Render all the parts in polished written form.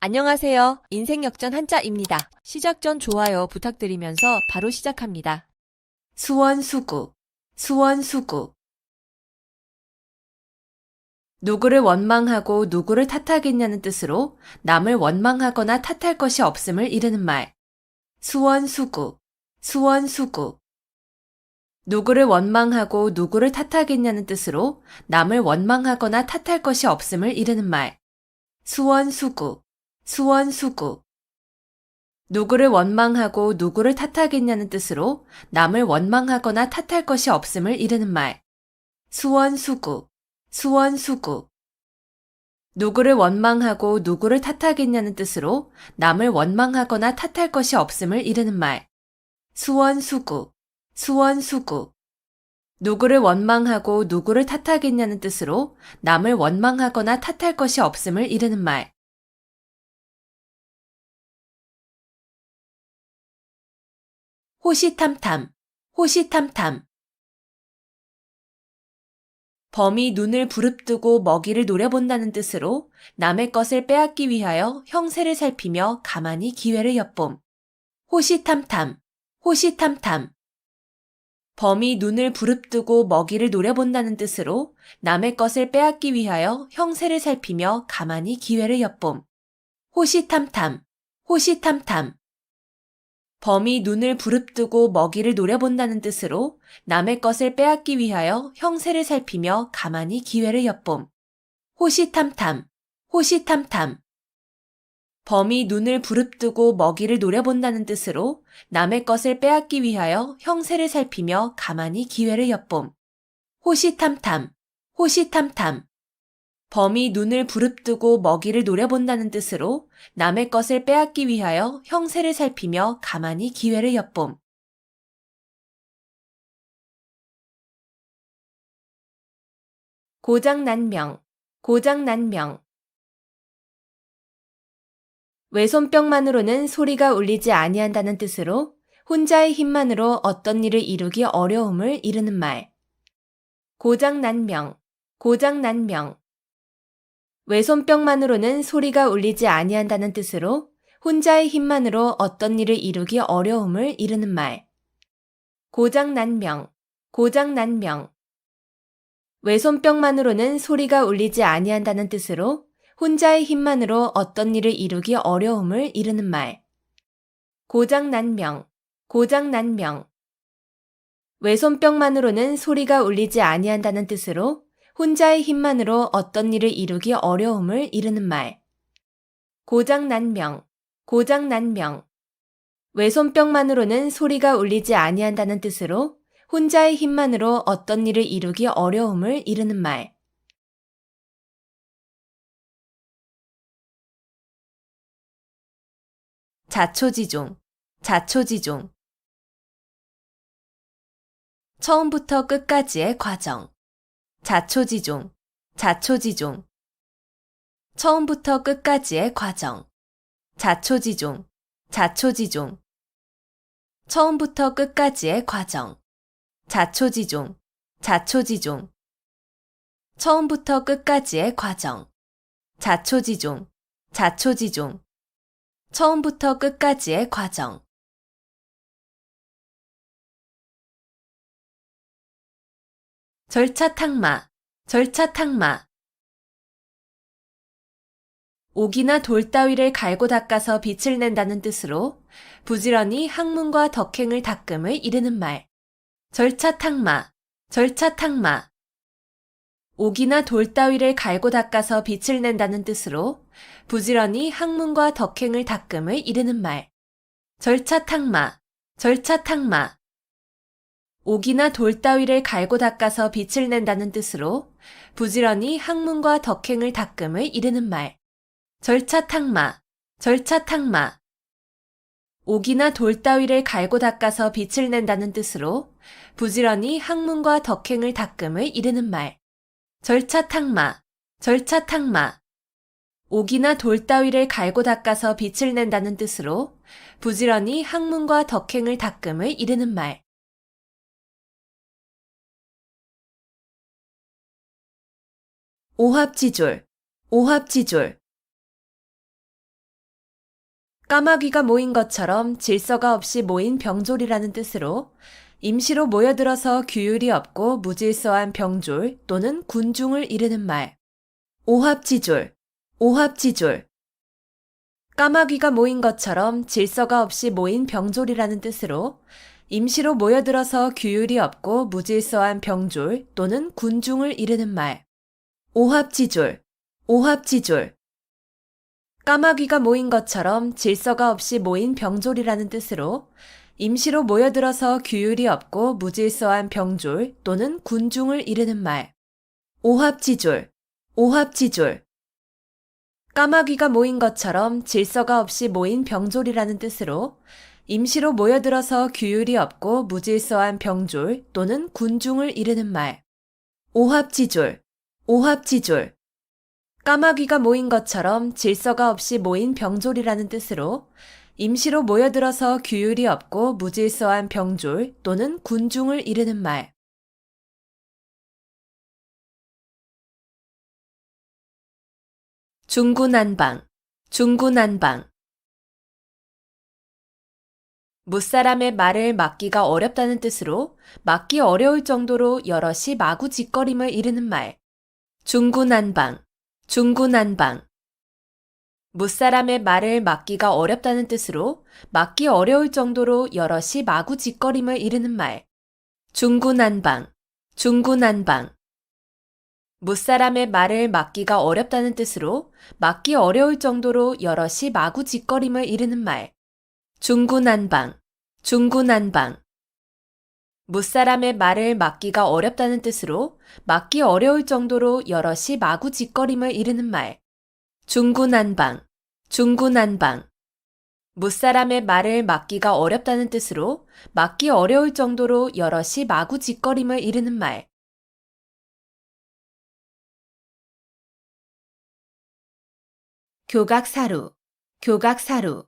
안녕하세요. 인생역전 한자입니다. 시작 전 좋아요 부탁드리면서 바로 시작합니다. 수원수구, 수원수구. 누구를 원망하고 누구를 탓하겠냐는 뜻으로 남을 원망하거나 탓할 것이 없음을 이르는 말. 수원수구, 수원수구. 누구를 원망하고 누구를 탓하겠냐는 뜻으로 남을 원망하거나 탓할 것이 없음을 이르는 말. 수원수구, 수원수구. 누구를 원망하고 누구를 탓하겠냐는 뜻으로 남을 원망하거나 탓할 것이 없음을 이르는 말. 수원수구, 수원수구. 누구를 원망하고 누구를 탓하겠냐는 뜻으로 남을 원망하거나 탓할 것이 없음을 이르는 말. 수원수구, 수원수구. 누구를 원망하고 누구를 탓하겠냐는 뜻으로 남을 원망하거나 탓할 것이 없음을 이르는 말. 호시탐탐, 호시탐탐. 범이 눈을 부릅뜨고 먹이를 노려본다는 뜻으로 남의 것을 빼앗기 위하여 형세를 살피며 가만히 기회를 엿봄. 호시탐탐, 호시탐탐. 범이 눈을 부릅뜨고 먹이를 노려본다는 뜻으로 남의 것을 빼앗기 위하여 형세를 살피며 가만히 기회를 엿봄. 호시탐탐, 호시탐탐. 범이 눈을 부릅뜨고 먹이를 노려본다는 뜻으로 남의 것을 빼앗기 위하여 형세를 살피며 가만히 기회를 엿봄. 호시탐탐, 호시탐탐. 범이 눈을 부릅뜨고 먹이를 노려본다는 뜻으로 남의 것을 빼앗기 위하여 형세를 살피며 가만히 기회를 엿봄. 호시탐탐, 호시탐탐. 범이 눈을 부릅뜨고 먹이를 노려본다는 뜻으로 남의 것을 빼앗기 위하여 형세를 살피며 가만히 기회를 엿봄. 고장난명, 고장난명. 외손뼉만으로는 소리가 울리지 아니한다는 뜻으로 혼자의 힘만으로 어떤 일을 이루기 어려움을 이르는 말. 고장난명, 고장난명. 외손뼉만으로는 소리가 울리지 아니한다는 뜻으로 혼자의 힘만으로 어떤 일을 이루기 어려움을 이르는 말. 고장난명, 고장난명. 외손뼉만으로는 소리가 울리지 아니한다는 뜻으로 혼자의 힘만으로 어떤 일을 이루기 어려움을 이르는 말. 고장난명, 고장난명. 외손뼉만으로는 소리가 울리지 아니한다는 뜻으로 혼자의 힘만으로 어떤 일을 이루기 어려움을 이르는 말. 고장난명, 고장난명. 외손뼉만으로는 소리가 울리지 아니한다는 뜻으로 혼자의 힘만으로 어떤 일을 이루기 어려움을 이르는 말. 자초지종, 자초지종. 처음부터 끝까지의 과정. 자초지종, 자초지종. 처음부터 끝까지의 과정. 자초지종, 자초지종. 처음부터 끝까지의 과정. 자초지종, 자초지종. 처음부터 끝까지의 과정. 자초지종, 자초지종. 처음부터 끝까지의 과정. 절차탕마, 절차탕마. 옥이나 돌 따위를 갈고 닦아서 빛을 낸다는 뜻으로 부지런히 학문과 덕행을 닦음을 이르는 말. 절차탕마, 절차탕마. 옥이나 돌 따위를 갈고 닦아서 빛을 낸다는 뜻으로 부지런히 학문과 덕행을 닦음을 이르는 말. 절차탕마, 절차탕마. 옥이나 돌 따위를 갈고 닦아서 빛을 낸다는 뜻으로 부지런히 학문과 덕행을 닦음을 이르는 말. 절차탕마, 절차탕마. 옥이나 돌 따위를 갈고 닦아서 빛을 낸다는 뜻으로 부지런히 학문과 덕행을 닦음을 이르는 말. 절차탕마, 절차탕마. 옥이나 돌 따위를 갈고 닦아서 빛을 낸다는 뜻으로 부지런히 학문과 덕행을 닦음을 이르는 말. 오합지졸, 오합지졸. 까마귀가 모인 것처럼 질서가 없이 모인 병졸이라는 뜻으로 임시로 모여들어서 규율이 없고 무질서한 병졸 또는 군중을 이르는 말. 오합지졸, 오합지졸. 까마귀가 모인 것처럼 질서가 없이 모인 병졸이라는 뜻으로 임시로 모여들어서 규율이 없고 무질서한 병졸 또는 군중을 이르는 말. 오합지졸, 오합지졸. 까마귀가 모인 것처럼 질서가 없이 모인 병졸이라는 뜻으로 임시로 모여들어서 규율이 없고 무질서한 병졸 또는 군중을 이르는 말. 오합지졸, 오합지졸. 까마귀가 모인 것처럼 질서가 없이 모인 병졸이라는 뜻으로 임시로 모여들어서 규율이 없고 무질서한 병졸 또는 군중을 이르는 말. 오합지졸, 오합지졸. 까마귀가 모인 것처럼 질서가 없이 모인 병졸이라는 뜻으로 임시로 모여들어서 규율이 없고 무질서한 병졸 또는 군중을 이르는 말. 중구난방, 중구난방. 무사람의 말을 막기가 어렵다는 뜻으로 막기 어려울 정도로 여럿이 마구짓거림을 이르는 말. 중구난방, 중구난방. 무사람의 말을 막기가 어렵다는 뜻으로 막기 어려울 정도로 여럿이 마구짓거림을 이르는 말. 중구난방, 중구난방. 무사람의 말을 막기가 어렵다는 뜻으로 막기 어려울 정도로 여럿이 마구짓거림을 이르는 말. 중구난방, 중구난방. 무사람의 말을 막기가 어렵다는 뜻으로 막기 어려울 정도로 여럿이 마구짓거림을 이르는 말. 중구난방, 중구난방. 무사람의 말을 막기가 어렵다는 뜻으로 막기 어려울 정도로 여럿이 마구짓거림을 이르는 말. 교각사루, 교각사루.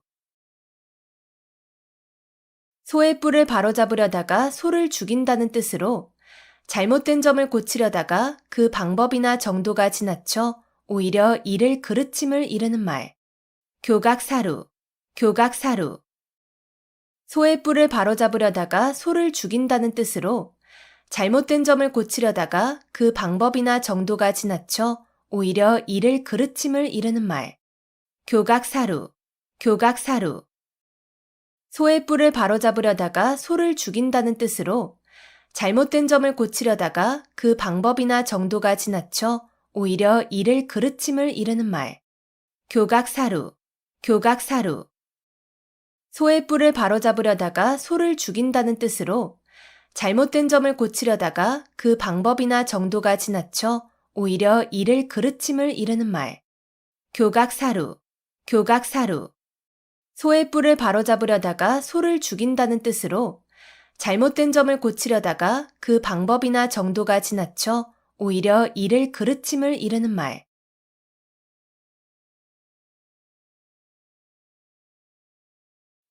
소의 뿔을 바로잡으려다가 소를 죽인다는 뜻으로 잘못된 점을 고치려다가 그 방법이나 정도가 지나쳐 오히려 이를 그르침을 이르는 말. 교각사루, 교각사루. 소의 뿔을 바로잡으려다가 소를 죽인다는 뜻으로 잘못된 점을 고치려다가 그 방법이나 정도가 지나쳐 오히려 이를 그르침을 이르는 말. 교각사루, 교각사루. 소의 뿔을 바로잡으려다가 소를 죽인다는 뜻으로 잘못된 점을 고치려다가 그 방법이나 정도가 지나쳐 오히려 이를 그르침을 이르는 말. 교각사루, 교각사루. 소의 뿔을 바로잡으려다가 소를 죽인다는 뜻으로 잘못된 점을 고치려다가 그 방법이나 정도가 지나쳐 오히려 이를 그르침을 이르는 말. 교각사루, 교각사루. 소의 뿔을 바로잡으려다가 소를 죽인다는 뜻으로 잘못된 점을 고치려다가 그 방법이나 정도가 지나쳐 오히려 이를 그르침을 이르는 말.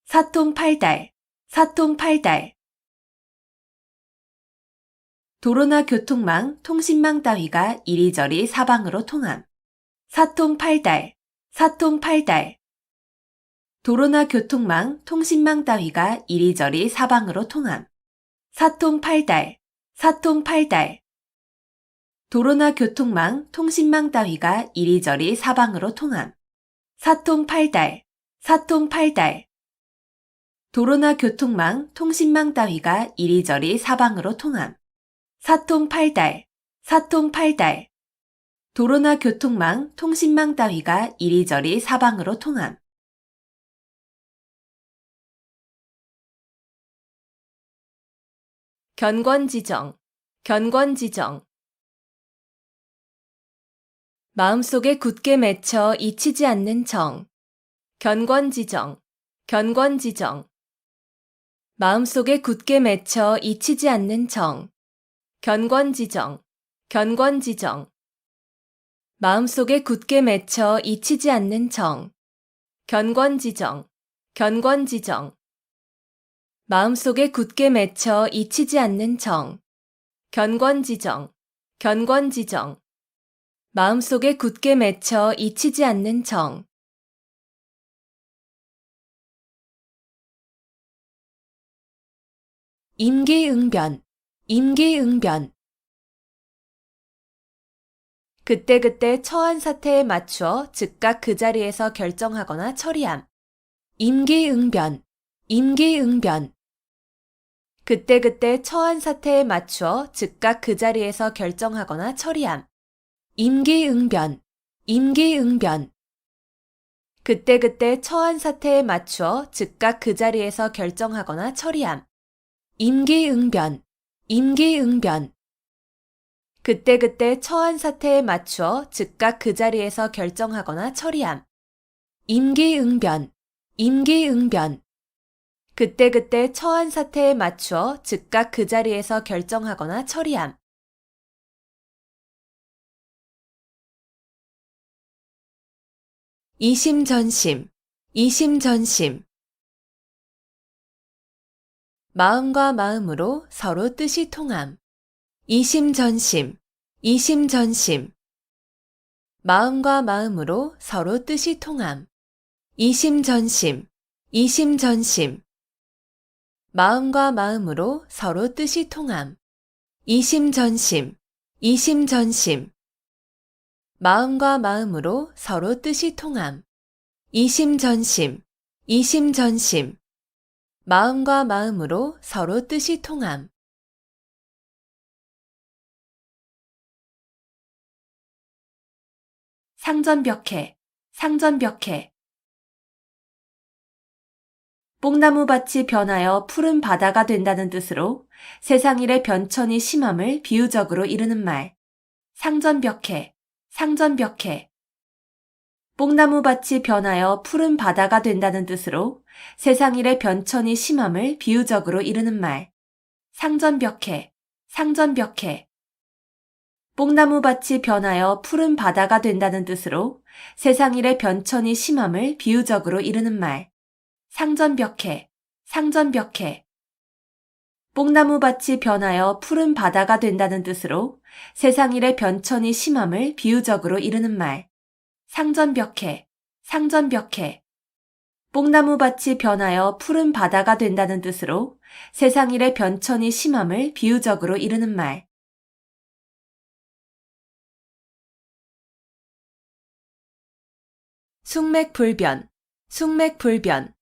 사통팔달, 사통팔달. 도로나 교통망, 통신망 따위가 이리저리 사방으로 통함. 사통팔달, 사통팔달. 도로나 교통망, 통신망 따위가 이리저리 사방으로 통함. 사통팔달, 사통팔달. 도로나 교통망, 통신망 따위가 이리저리 사방으로 통함. 사통팔달, 사통팔달. 도로나 교통망, 통신망 따위가 이리저리 사방으로 통함. 사통팔달, 사통팔달. 도로나 교통망, 통신망 따위가 이리저리 사방으로 통함. 견권지정, 견권지정. 마음속에 굳게 맺혀 잊히지 않는 정. 견권지정, 견권지정. 마음속에 굳게 맺혀 잊히지 않는 정. 견권지정, 견권지정. 마음속에 굳게 맺혀 잊히지 않는 정. 견권지정, 견권지정. 마음속에 굳게 맺혀 잊히지 않는 정. 견권지정, 견권지정. 마음속에 굳게 맺혀 잊히지 않는 정. 임기응변, 임기응변. 그때그때 처한 사태에 맞추어 즉각 그 자리에서 결정하거나 처리함. 임기응변, 임기응변. 그때그때 처한 사태에 맞추어 즉각 그 자리에서 결정하거나 처리함. 임기응변, 임기응변. 그때그때 처한 사태에 맞추어 즉각 그 자리에서 결정하거나 처리함. 임기응변, 임기응변. 그때그때 처한 사태에 맞추어 즉각 그 자리에서 결정하거나 처리함. 임기응변, 임기응변. 그때그때 처한 사태에 맞추어 즉각 그 자리에서 결정하거나 처리함. 이심전심, 이심전심. 마음과 마음으로 서로 뜻이 통함. 이심전심, 이심전심. 마음과 마음으로 서로 뜻이 통함. 이심전심, 이심전심. 마음과 마음으로 서로 뜻이 통함. 이심전심, 이심전심. 마음과 마음으로 서로 뜻이 통함. 이심전심, 이심전심. 마음과 마음으로 서로 뜻이 통함. 상전벽해, 상전벽해. 뽕나무밭이 변하여 푸른 바다가 된다는 뜻으로 세상 일의 변천이 심함을 비유적으로 이르는 말. 상전벽해, 상전벽해. 뽕나무밭이 변하여 푸른 바다가 된다는 뜻으로 세상 일의 변천이 심함을 비유적으로 이르는 말. 상전벽해, 상전벽해. 뽕나무밭이 변하여 푸른 바다가 된다는 뜻으로 세상 일의 변천이 심함을 비유적으로 이르는 말. 상전벽해, 상전벽해. 뽕나무밭이 변하여 푸른 바다가 된다는 뜻으로 세상 일의 변천이 심함을 비유적으로 이르는 말. 상전벽해, 상전벽해. 뽕나무밭이 변하여 푸른 바다가 된다는 뜻으로 세상 일의 변천이 심함을 비유적으로 이르는 말. 숙맥불변, 숙맥불변.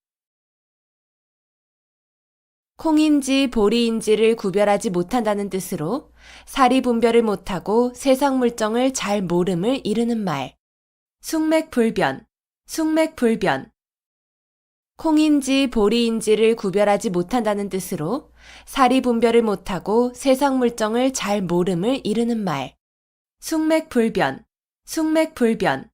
콩인지 보리인지를 구별하지 못한다는 뜻으로 사리분별을 못하고 세상 물정을 잘 모름을 이르는 말. 숙맥불변, 숙맥불변. 콩인지 보리인지를 구별하지 못한다는 뜻으로 사리분별을 못하고 세상 물정을 잘 모름을 이르는 말. 숙맥불변, 숙맥불변.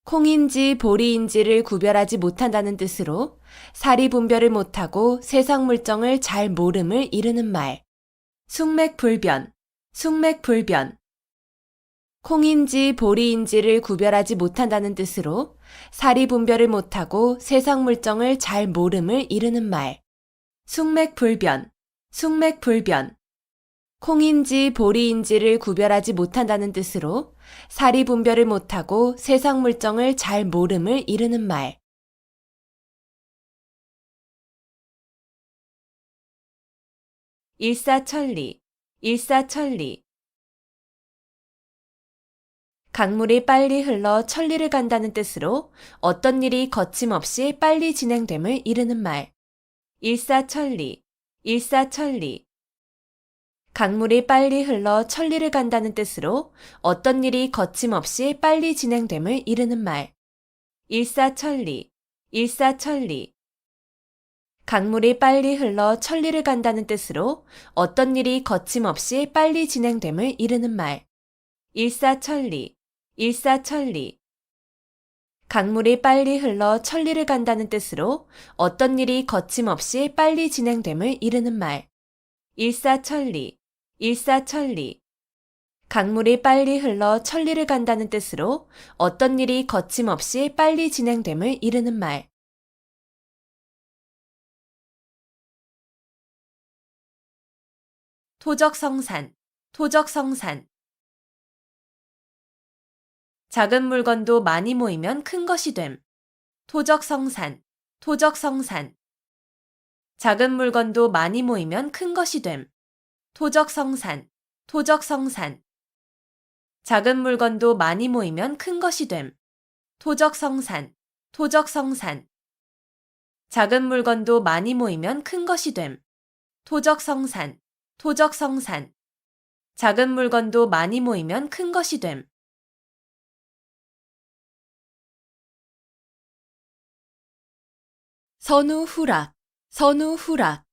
콩인지 보리인지를 구별하지 못한다는 뜻으로 사리분별을 못하고 세상 물정을 잘 모름을 이르는 말. 숙맥불변, 숙맥불변. 콩인지 보리인지를 구별하지 못한다는 뜻으로 사리분별을 못하고 세상 물정을 잘 모름을 이르는 말. 숙맥불변, 숙맥불변. 콩인지 보리인지를 구별하지 못한다는 뜻으로 사리분별을 못하고 세상 물정을 잘 모름을 이르는 말. 일사천리, 일사천리. 강물이 빨리 흘러 천리를 간다는 뜻으로 어떤 일이 거침없이 빨리 진행됨을 이르는 말. 일사천리, 일사천리. 강물이 빨리 흘러 천리를 간다는 뜻으로 어떤 일이 거침없이 빨리 진행됨을 이르는 말. 일사천리, 일사천리. 강물이 빨리 흘러 천리를 간다는 뜻으로 어떤 일이 거침없이 빨리 진행됨을 이르는 말. 일사천리, 일사천리. 강물이 빨리 흘러 천리를 간다는 뜻으로 어떤 일이 거침없이 빨리 진행됨을 이르는 말. 일사천리, 일사천리. 강물이 빨리 흘러 천리를 간다는 뜻으로 어떤 일이 거침없이 빨리 진행됨을 이르는 말. 토적성산, 토적성산. 작은 물건도 많이 모이면 큰 것이 됨. 토적성산, 토적성산. 작은 물건도 많이 모이면 큰 것이 됨. 토적성산, 토적성산. 작은 물건도 많이 모이면 큰 것이 됨. 토적성산, 토적성산. 작은 물건도 많이 모이면 큰 것이 됨. 토적성산, 토적성산. 작은 물건도 많이 모이면 큰 것이 됨. 선우후락, 선우후락.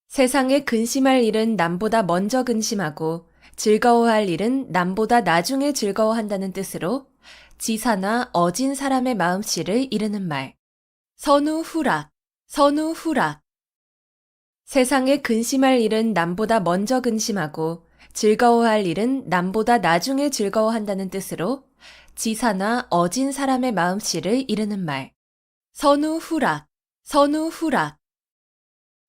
세상에 근심할 일은 남보다 먼저 근심하고 즐거워할 일은 남보다 나중에 즐거워한다는 뜻으로 지사나 어진 사람의 마음씨를 이르는 말. 선우후락, 선우후락. 세상에 근심할 일은 남보다 먼저 근심하고 즐거워할 일은 남보다 나중에 즐거워한다는 뜻으로 지사나 어진 사람의 마음씨를 이르는 말. 선우후락, 선우후락.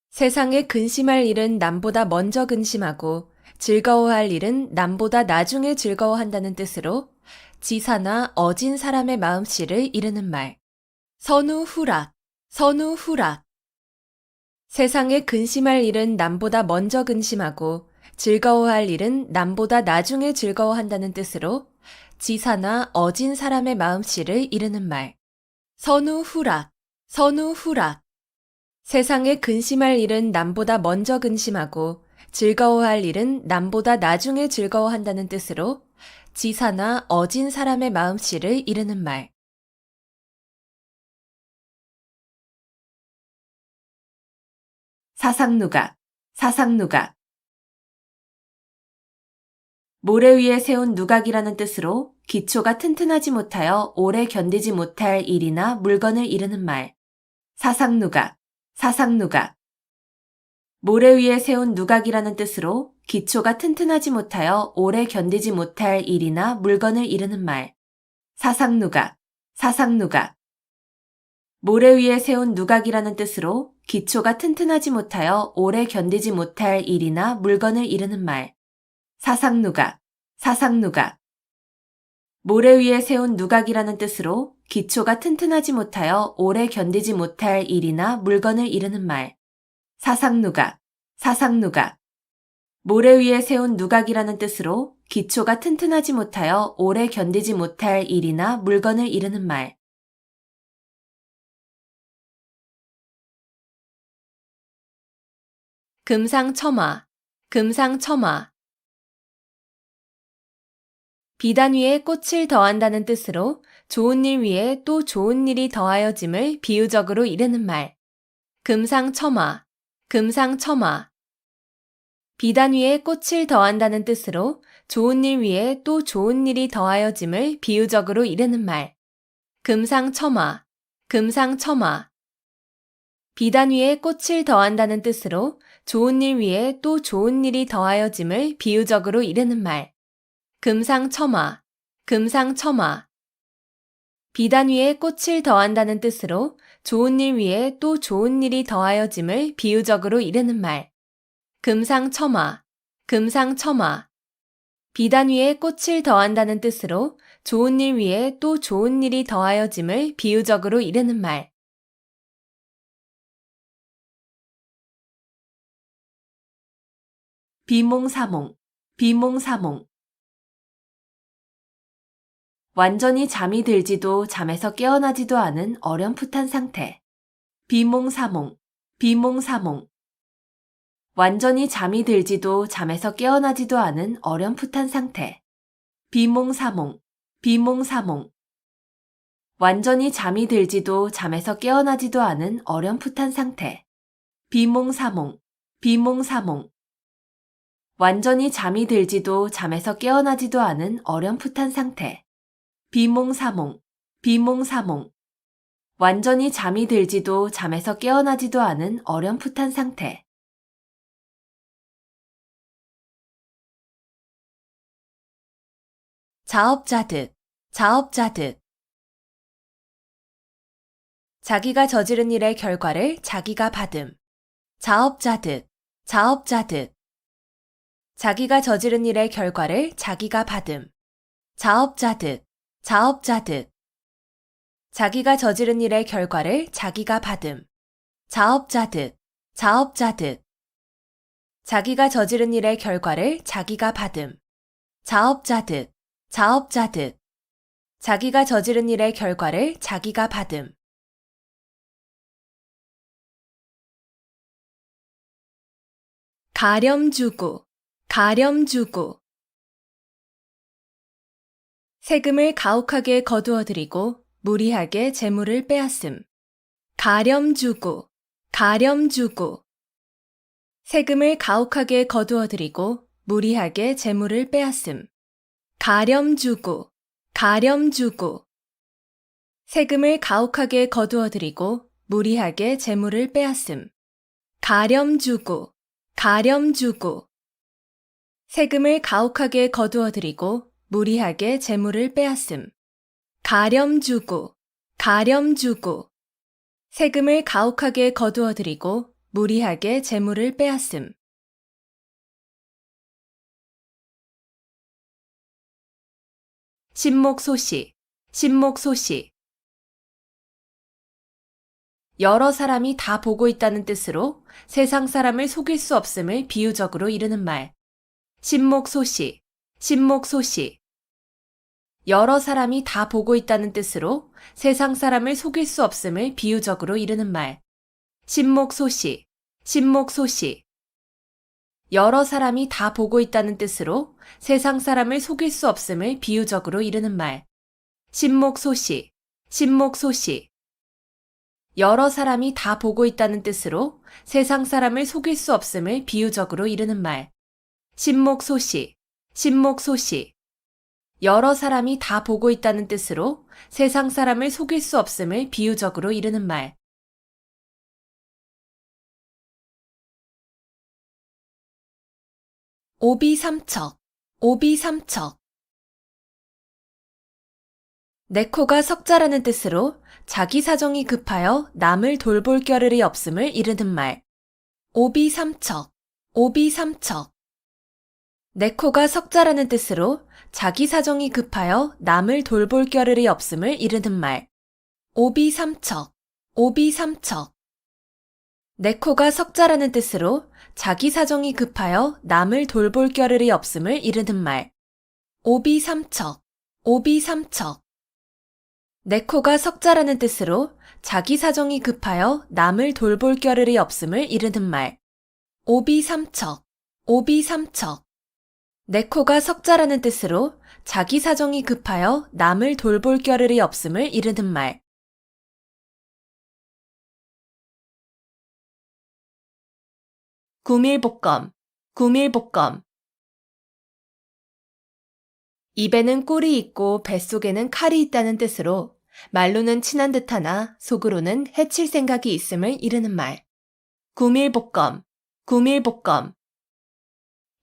세상에 근심할 일은 남보다 먼저 근심하고 즐거워할 일은 남보다 나중에 즐거워한다는 뜻으로 지사나 어진 사람의 마음씨를 이르는 말. 선우후락, 선우후락. 세상에 근심할 일은 남보다 먼저 근심하고 즐거워할 일은 남보다 나중에 즐거워한다는 뜻으로 지사나 어진 사람의 마음씨를 이르는 말. 선우후락, 선우후락. 세상에 근심할 일은 남보다 먼저 근심하고 즐거워할 일은 남보다 나중에 즐거워한다는 뜻으로 지사나 어진 사람의 마음씨를 이르는 말. 사상누각, 사상누각. 모래 위에 세운 누각이라는 뜻으로 기초가 튼튼하지 못하여 오래 견디지 못할 일이나 물건을 이르는 말. 사상누각, 사상누각. 모래 위에 세운 누각이라는 뜻으로 기초가 튼튼하지 못하여 오래 견디지 못할 일이나 물건을 이르는 말. 사상누각, 사상누각. 모래 위에 세운 누각이라는 뜻으로 기초가 튼튼하지 못하여 오래 견디지 못할 일이나 물건을 이르는 말. 사상누각, 사상누각. 모래 위에 세운 누각이라는 뜻으로 기초가 튼튼하지 못하여 오래 견디지 못할 일이나 물건을 이르는 말. 사상누각, 사상누각. 모래 위에 세운 누각이라는 뜻으로 기초가 튼튼하지 못하여 오래 견디지 못할 일이나 물건을 이르는 말. 금상첨화, 금상첨화. 비단 위에 꽃을 더한다는 뜻으로 좋은 일 위에 또 좋은 일이 더하여짐을 비유적으로 이르는 말. 금상첨화, 금상첨화. 비단 위에 꽃을 더한다는 뜻으로 좋은 일 위에 또 좋은 일이 더하여짐을 비유적으로 이르는 말. 금상첨화, 금상첨화. 비단 위에 꽃을 더한다는 뜻으로 좋은 일 위에 또 좋은 일이 더하여짐을 비유적으로 이르는 말. 금상첨화, 금상첨화. 비단 위에 꽃을 더한다는 뜻으로 좋은 일 위에 또 좋은 일이 더하여짐을 비유적으로 이르는 말. 금상첨화, 금상첨화. 비단 위에 꽃을 더한다는 뜻으로 좋은 일 위에 또 좋은 일이 더하여짐을 비유적으로 이르는 말. 비몽사몽, 비몽사몽. 완전히 잠이 들지도 잠에서 깨어나지도 않은 어렴풋한 상태. 비몽사몽, 비몽사몽. 완전히 잠이 들지도 잠에서 깨어나지도 않은 어렴풋한 상태. 비몽사몽, 비몽사몽. 완전히 잠이 들지도 잠에서 깨어나지도 않은 어렴풋한 상태. 비몽사몽, 비몽사몽. 완전히 잠이 들지도 잠에서 깨어나지도 않은 어렴풋한 상태. 비몽사몽, 비몽사몽. 완전히 잠이 들지도 잠에서 깨어나지도 않은 어렴풋한 상태. 자업자득, 자업자득. 자기가 저지른 일의 결과를 자기가 받음. 자업자득, 자업자득. 자기가 저지른 일의 결과를 자기가 받음. 자업자득, 자업자득. 자기가 저지른 일의 결과를 자기가 받음. 자업자득, 자업자득. 자기가 저지른 일의 결과를 자기가 받음. 자업자득, 자업자득. 자기가 저지른 일의 결과를 자기가 받음. 가렴주구, 가렴주구. 세금을 가혹하게 거두어들이고 무리하게 재물을 빼앗음. 가렴주구, 가렴주구. 세금을 가혹하게 거두어들이고 무리하게 재물을 빼앗음. 가렴주구, 가렴주구. 세금을 가혹하게 거두어들이고 무리하게 재물을 빼앗음. 가렴주구, 가렴주구. 세금을 가혹하게 거두어들이고 무리하게 재물을 빼앗음. 가렴주구, 가렴주구. 세금을 가혹하게 거두어들이고 무리하게 재물을 빼앗음. 신목소시, 신목소시. 여러 사람이 다 보고 있다는 뜻으로 세상 사람을 속일 수 없음을 비유적으로 이르는 말. 신목소시, 신목소시. 여러 사람이 다 보고 있다는 뜻으로 세상 사람을 속일 수 없음을 비유적으로 이르는 말. 신목소시, 신목소시. 여러 사람이 다 보고 있다는 뜻으로 세상 사람을 속일 수 없음을 비유적으로 이르는 말. 신목소시, 신목소시. 여러 사람이 다 보고 있다는 뜻으로 세상 사람을 속일 수 없음을 비유적으로 이르는 말. 신목소시, 신목소시. 여러 사람이 다 보고 있다는 뜻으로 세상 사람을 속일 수 없음을 비유적으로 이르는 말. 오비삼척, 오비삼척. 내 코가 석자라는 뜻으로 자기 사정이 급하여 남을 돌볼 겨를이 없음을 이르는 말. 오비삼척, 오비삼척. 내 코가 석자라는 뜻으로 자기 사정이 급하여 남을 돌볼 겨를이 없음을 이르는 말. 오비삼척, 오비삼척. 내 코가 석자라는 뜻으로 자기 사정이 급하여 남을 돌볼 겨를이 없음을 이르는 말. 오비삼척, 오비삼척. 내 코가 석자라는 뜻으로 자기 사정이 급하여 남을 돌볼 겨를이 없음을 이르는 말. 오비삼척, 오비삼척. 내 코가 석자라는 뜻으로 자기 사정이 급하여 남을 돌볼 겨를이 없음을 이르는 말. 구밀복검, 구밀복검. 입에는 꿀이 있고 뱃속에는 칼이 있다는 뜻으로 말로는 친한 듯하나 속으로는 해칠 생각이 있음을 이르는 말. 구밀복검, 구밀복검.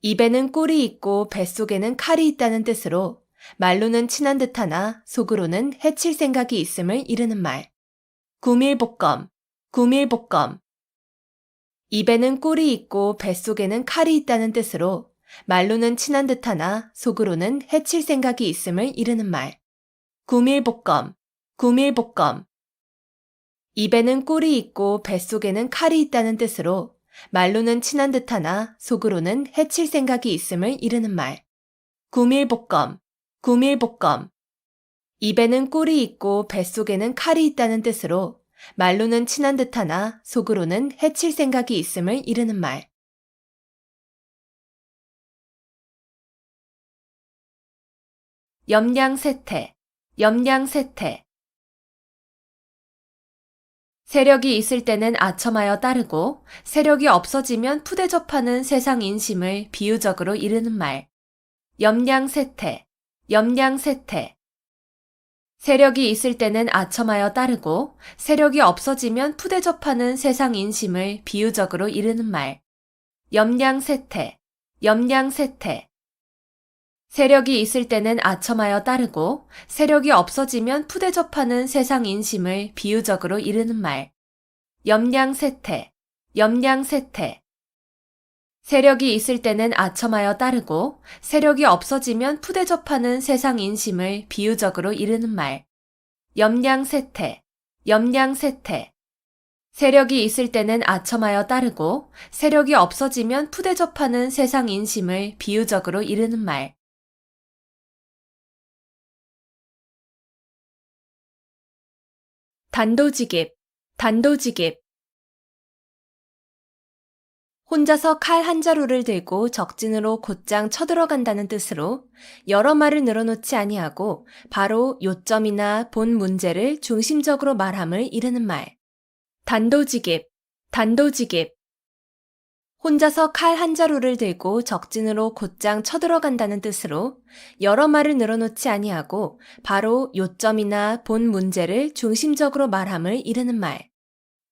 입에는 꿀이 있고 뱃속에는 칼이 있다는 뜻으로 말로는 친한 듯하나 속으로는 해칠 생각이 있음을 이르는 말. 구밀복검, 구밀복검. 입에는 꿀이 있고 뱃속에는 칼이 있다는 뜻으로 말로는 친한 듯하나 속으로는 해칠 생각이 있음을 이르는 말. 구밀복검, 구밀복검. 입에는 꿀이 있고 뱃속에는 칼이 있다는 뜻으로 말로는 친한 듯하나 속으로는 해칠 생각이 있음을 이르는 말. 구밀복검, 구밀복검. 입에는 꿀이 있고 뱃속에는 칼이 있다는 뜻으로 말로는 친한 듯하나 속으로는 해칠 생각이 있음을 이르는 말. 염량세태, 염량세태. 세력이 있을 때는 아첨하여 따르고 세력이 없어지면 푸대접하는 세상 인심을 비유적으로 이르는 말. 염량세태, 염량세태. 세력이 있을 때는 아첨하여 따르고 세력이 없어지면 푸대접하는 세상 인심을 비유적으로 이르는 말. 염량세태, 염량세태. 세력이 있을 때는 아첨하여 따르고 세력이 없어지면 푸대접하는 세상 인심을 비유적으로 이르는 말. 염량세태, 염량세태. 세력이 있을 때는 아첨하여 따르고 세력이 없어지면 푸대접하는 세상 인심을 비유적으로 이르는 말. 염량세태, 염량세태. 세력이 있을 때는 아첨하여 따르고 세력이 없어지면 푸대접하는 세상 인심을 비유적으로 이르는 말. 단도직입, 단도직입. 혼자서 칼 한 자루를 들고 적진으로 곧장 쳐들어간다는 뜻으로 여러 말을 늘어놓지 아니하고 바로 요점이나 본 문제를 중심적으로 말함을 이르는 말. 단도직입, 단도직입. 혼자서 칼 한 자루를 들고 적진으로 곧장 쳐들어간다는 뜻으로 여러 말을 늘어놓지 아니하고 바로 요점이나 본 문제를 중심적으로 말함을 이르는 말.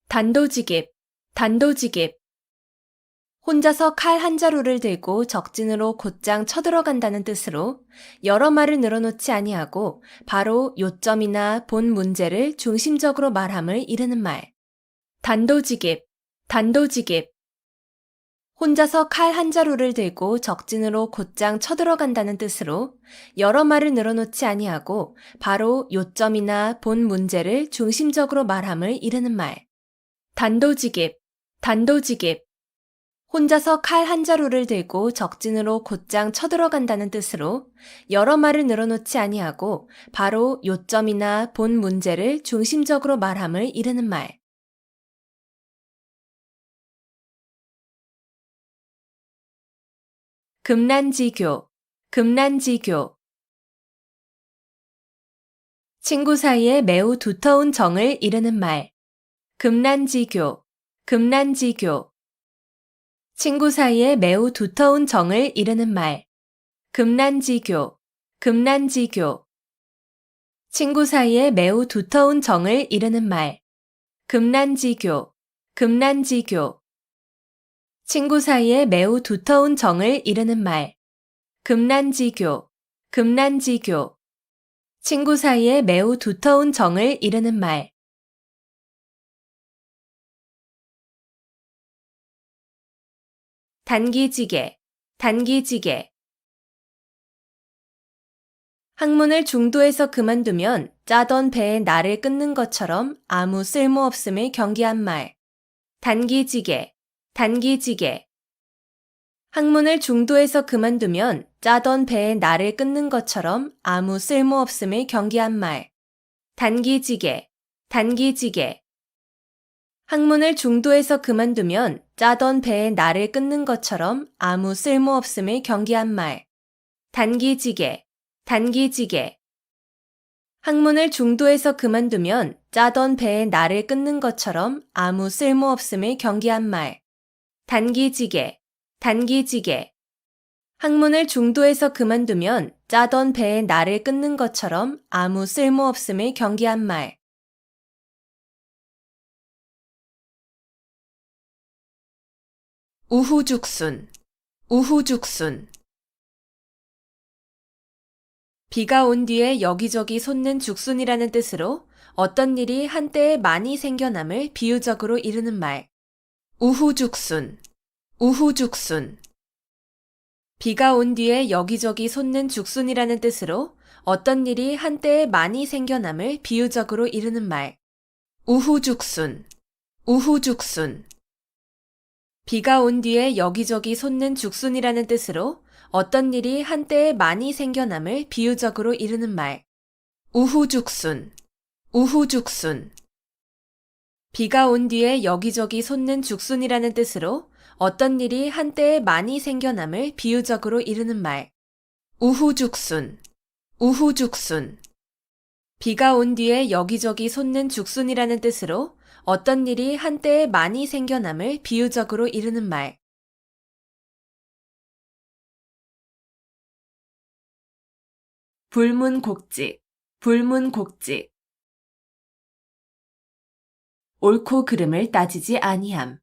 단도직입, 단도직입. 혼자서 칼 한 자루를 들고 적진으로 곧장 쳐들어간다는 뜻으로 여러 말을 늘어놓지 아니하고 바로 요점이나 본 문제를 중심적으로 말함을 이르는 말. 단도직입, 단도직입. 혼자서 칼 한 자루를 들고 적진으로 곧장 쳐들어간다는 뜻으로 여러 말을 늘어놓지 아니하고 바로 요점이나 본 문제를 중심적으로 말함을 이르는 말. 단도직입, 단도직입. 혼자서 칼 한 자루를 들고 적진으로 곧장 쳐들어간다는 뜻으로 여러 말을 늘어놓지 아니하고 바로 요점이나 본 문제를 중심적으로 말함을 이르는 말. 금난지교, 금난지교. 친구 사이에 매우 두터운 정을 이르는 말. 금난지교, 금난지교. 친구 사이에 매우 두터운 정을 이르는 말. 금난지교, 금난지교. 친구 사이에 매우 두터운 정을 이르는 말. 금난지교, 금난지교. 친구 사이에 매우 두터운 정을 이르는 말. 금난지교, 금난지교. 친구 사이에 매우 두터운 정을 이르는 말. 단기지개, 단기지개. 학문을 중도에서 그만두면 짜던 배에 날을 끊는 것처럼 아무 쓸모없음을 경계한 말. 단기지개, 단기지개. 학문을 중도에서 그만두면 짜던 배에 날을 끊는 것처럼 아무 쓸모없음을 경계한 말. 단기지개, 단기지개. 학문을 중도에서 그만두면 짜던 배에 날을 끊는 것처럼 아무 쓸모없음을 경계한 말. 단기지개, 단기지개. 학문을 중도에서 그만두면 짜던 배에 날을 끊는 것처럼 아무 쓸모없음을 경계한 말. 단기지개, 단기지개. 학문을 중도에서 그만두면 짜던 배에 날을 끊는 것처럼 아무 쓸모없음을 경계한 말. 우후죽순, 우후죽순. 비가 온 뒤에 여기저기 솟는 죽순이라는 뜻으로 어떤 일이 한때에 많이 생겨남을 비유적으로 이르는 말. 우후죽순, 우후죽순. 비가 온 뒤에 여기저기 솟는 죽순이라는 뜻으로 어떤 일이 한때에 많이 생겨남을 비유적으로 이르는 말. 우후죽순, 우후죽순. 비가 온 뒤에 여기저기 솟는 죽순이라는 뜻으로 어떤 일이 한때에 많이 생겨남을 비유적으로 이르는 말. 우후죽순, 우후죽순. 비가 온 뒤에 여기저기 솟는 죽순이라는 뜻으로 어떤 일이 한때에 많이 생겨남을 비유적으로 이르는 말. 우후죽순, 우후죽순. 비가 온 뒤에 여기저기 솟는 죽순이라는 뜻으로 어떤 일이 한때에 많이 생겨남을 비유적으로 이르는 말. 불문곡직, 불문곡직. 옳고 그름을 따지지 아니함.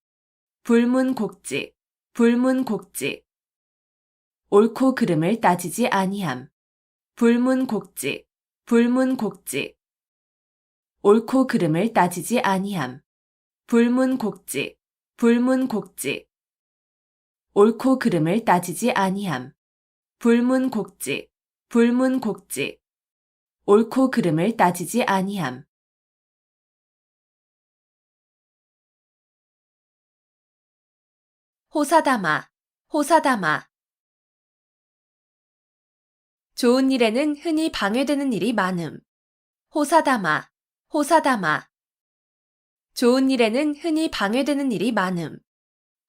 불문곡직, 불문곡직. 옳고 그름을 따지지 아니함. 불문곡직, 불문곡직. 옳고 그름을 따지지 아니함. 불문곡직, 불문곡직. 옳고 그름을 따지지 아니함. 불문곡직, 불문곡직. 옳고 그름을 따지지 아니함. 호사다마, 호사다마. 좋은 일에는 흔히 방해되는 일이 많음. 호사다마, 호사다마. 좋은 일에는 흔히 방해되는 일이 많음.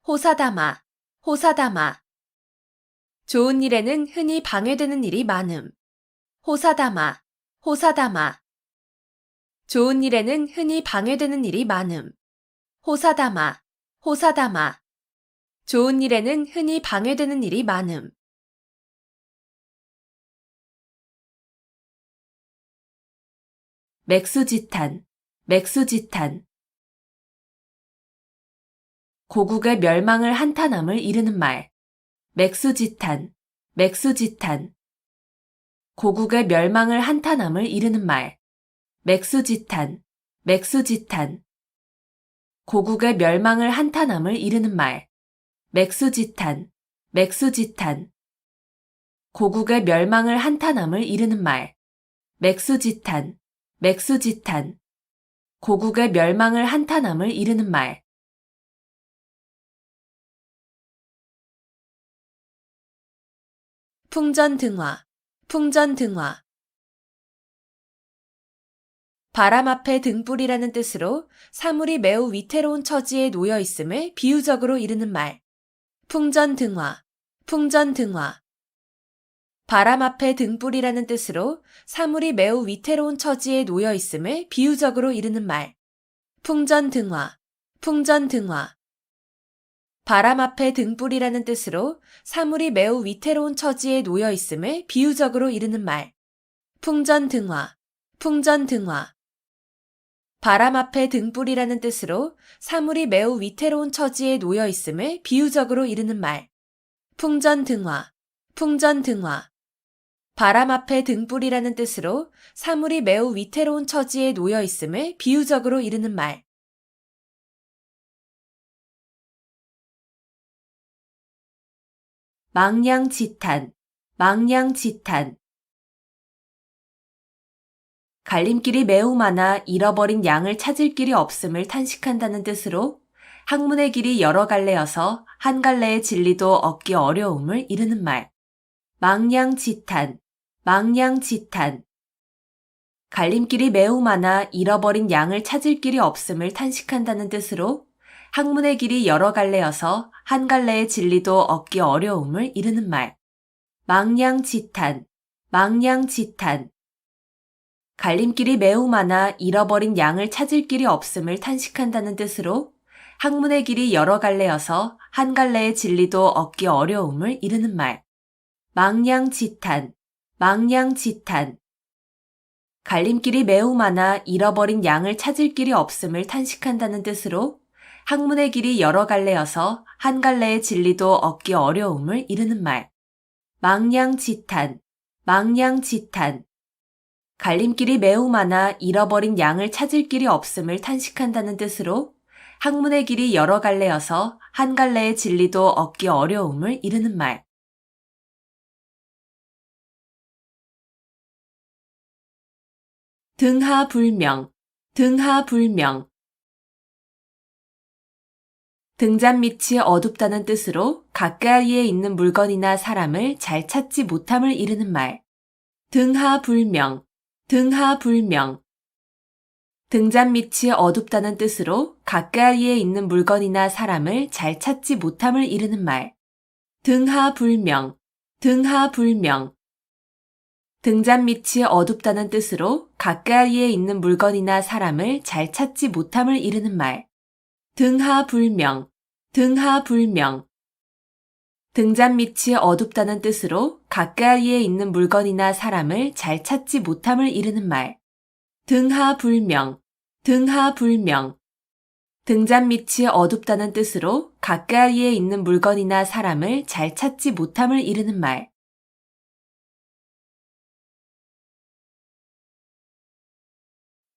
호사다마, 호사다마. 좋은 일에는 흔히 방해되는 일이 많음. 호사다마, 호사다마. 좋은 일에는 흔히 방해되는 일이 많음. 호사다마, 호사다마. 좋은 일에는 흔히 방해되는 일이 많음. 맥수지탄, 맥수지탄. 고국의 멸망을 한탄함을 이르는 말. 맥수지탄, 맥수지탄. 고국의 멸망을 한탄함을 이르는 말. 맥수지탄, 맥수지탄. 고국의 멸망을 한탄함을 이르는 말. 맥수지탄, 맥수지탄. 고국의 멸망을 한탄함을 이르는 말. 맥수지탄, 맥수지탄. 고국의 멸망을 한탄함을 이르는 말. 풍전등화, 풍전등화. 바람 앞에 등불이라는 뜻으로 사물이 매우 위태로운 처지에 놓여 있음을 비유적으로 이르는 말. 풍전등화, 풍전등화. 바람 앞에 등불이라는 뜻으로 사물이 매우 위태로운 처지에 놓여 있음을 비유적으로 이르는 말. 풍전등화, 풍전등화. 바람 앞에 등불이라는 뜻으로 사물이 매우 위태로운 처지에 놓여 있음을 비유적으로 이르는 말. 풍전등화, 풍전등화. 바람 앞에 등불이라는 뜻으로 사물이 매우 위태로운 처지에 놓여 있음을 비유적으로 이르는 말. 풍전등화, 풍전등화. 바람 앞에 등불이라는 뜻으로 사물이 매우 위태로운 처지에 놓여 있음을 비유적으로 이르는 말. 망냥지탄, 망냥지탄. 갈림길이 매우 많아 잃어버린 양을 찾을 길이 없음을 탄식한다는 뜻으로 학문의 길이 여러 갈래여서 한 갈래의 진리도 얻기 어려움을 이르는 말. 망냥지탄, 망냥지탄. 갈림길이 매우 많아 잃어버린 양을 찾을 길이 없음을 탄식한다는 뜻으로 학문의 길이 여러 갈래여서 한 갈래의 진리도 얻기 어려움을 이르는 말. 망냥지탄, 망냥지탄. 갈림길이 매우 많아 잃어버린 양을 찾을 길이 없음을 탄식한다는 뜻으로 학문의 길이 여러 갈래여서 한 갈래의 진리도 얻기 어려움을 이르는 말. 망냥지탄, 망냥지탄. 갈림길이 매우 많아 잃어버린 양을 찾을 길이 없음을 탄식한다는 뜻으로 학문의 길이 여러 갈래여서 한 갈래의 진리도 얻기 어려움을 이르는 말. 망냥지탄, 망냥지탄. 갈림길이 매우 많아 잃어버린 양을 찾을 길이 없음을 탄식한다는 뜻으로 학문의 길이 여러 갈래여서 한 갈래의 진리도 얻기 어려움을 이르는 말. 등하불명, 등하불명. 등잔 밑이 어둡다는 뜻으로 가까이에 있는 물건이나 사람을 잘 찾지 못함을 이르는 말. 등하불명, 등하불명. 등잔 밑이 어둡다는 뜻으로 가까이에 있는 물건이나 사람을 잘 찾지 못함을 이르는 말. 등하불명, 등하불명. 등잔 밑이 어둡다는 뜻으로 가까이에 있는 물건이나 사람을 잘 찾지 못함을 이르는 말. 등하불명, 등하불명. 등잔 밑이 어둡다는 뜻으로 가까이에 있는 물건이나 사람을 잘 찾지 못함을 이르는 말. 등하불명, 등하불명. 등잔 밑이 어둡다는 뜻으로 가까이에 있는 물건이나 사람을 잘 찾지 못함을 이르는 말.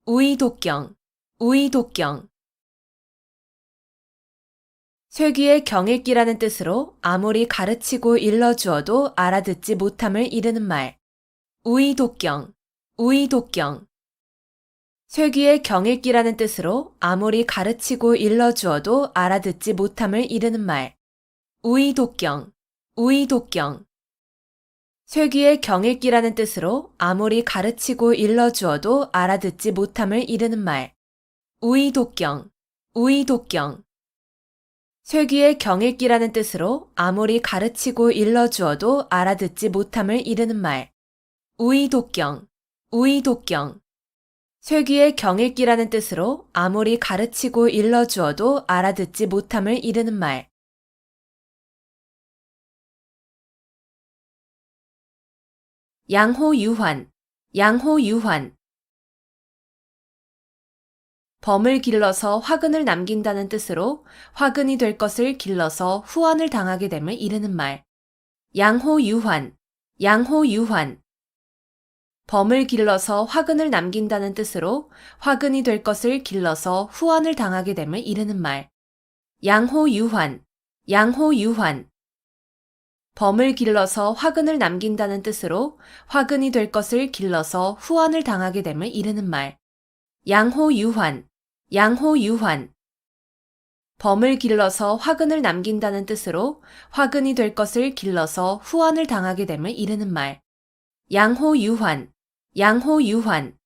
우이독경, 우이독경. 쇠귀의 경읽기라는 뜻으로 아무리 가르치고 일러주어도 알아듣지 못함을 이르는 말. 우이독경, 우이독경. 쇠귀의 경읽기라는 뜻으로 아무리 가르치고 일러주어도 알아듣지 못함을 이르는 말. 우이독경, 우이독경. 쇠귀의 경읽기라는 뜻으로 아무리 가르치고 일러주어도 알아듣지 못함을 이르는 말. 우이독경, 우이독경. 쇠귀의 경읽기라는 뜻으로 아무리 가르치고 일러주어도 알아듣지 못함을 이르는 말. 우이독경, 우이독경. 쇠귀의 경읽기라는 뜻으로 아무리 가르치고 일러주어도 알아듣지 못함을 이르는 말. 양호유환, 양호유환. 범을 길러서 화근을 남긴다는 뜻으로 화근이 될 것을 길러서 후환을 당하게 됨을 이르는 말. 양호유환, 양호유환. 범을 길러서 화근을 남긴다는 뜻으로 화근이 될 것을 길러서 후환을 당하게 됨을 이르는 말. 양호유환, 양호유환. 범을 길러서 화근을 남긴다는 뜻으로 화근이 될 것을 길러서 후환을 당하게 됨을 이르는 말. 양호유환, 양호유환. 범을 길러서 화근을 남긴다는 뜻으로 화근이 될 것을 길러서 후환을 당하게 됨을 이르는 말. 양호유환, 양호유환.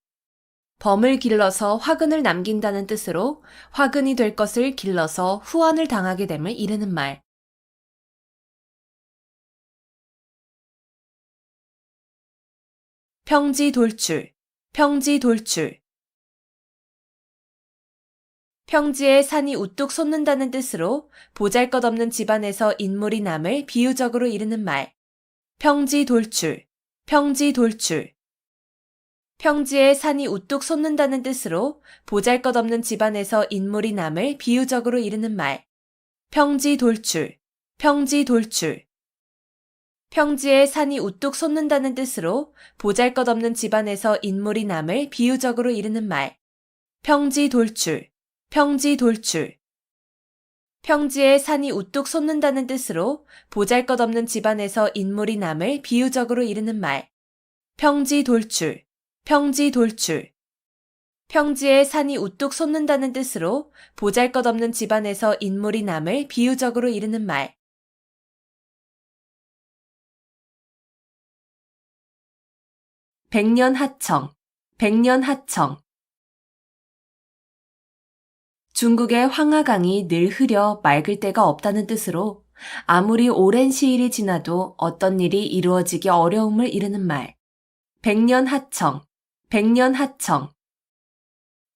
범을 길러서 화근을 남긴다는 뜻으로 화근이 될 것을 길러서 후환을 당하게 됨을 이르는 말. 평지돌출, 평지돌출. 평지에 산이 우뚝 솟는다는 뜻으로 보잘것없는 집안에서 인물이 남을 비유적으로 이르는 말. 평지돌출, 평지돌출. 평지에 산이 우뚝 솟는다는 뜻으로 보잘것없는 집안에서 인물이 남을 비유적으로 이르는 말. 평지돌출, 평지돌출. 평지에 산이 우뚝 솟는다는 뜻으로 보잘것없는 집안에서 인물이 남을 비유적으로 이르는 말. 평지돌출, 평지돌출. 평지에 산이 우뚝 솟는다는 뜻으로 보잘것없는 집안에서 인물이 남을 비유적으로 이르는 말. 평지돌출, 평지돌출. 평지에 산이 우뚝 솟는다는 뜻으로 보잘것없는 집안에서 인물이 남을 비유적으로 이르는 말. 백년하청, 백년하청. 중국의 황하강이 늘 흐려 맑을 때가 없다는 뜻으로 아무리 오랜 시일이 지나도 어떤 일이 이루어지기 어려움을 이르는 말. 백년하청, 백년하청.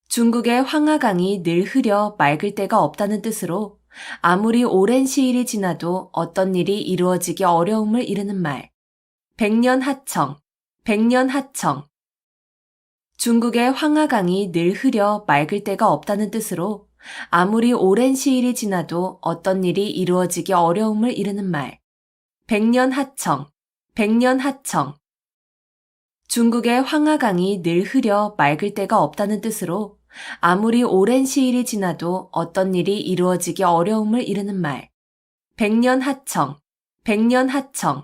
중국의 황하강이 늘 흐려 맑을 때가 없다는 뜻으로 아무리 오랜 시일이 지나도 어떤 일이 이루어지기 어려움을 이르는 말. 백년하청, 백년하청. 중국의 황하강이 늘 흐려 맑을 때가 없다는 뜻으로 아무리 오랜 시일이 지나도 어떤 일이 이루어지기 어려움을 이르는 말. 백년하청, 백년하청. 중국의 황하강이 늘 흐려 맑을 때가 없다는 뜻으로 아무리 오랜 시일이 지나도 어떤 일이 이루어지기 어려움을 이르는 말. 백년하청, 백년하청.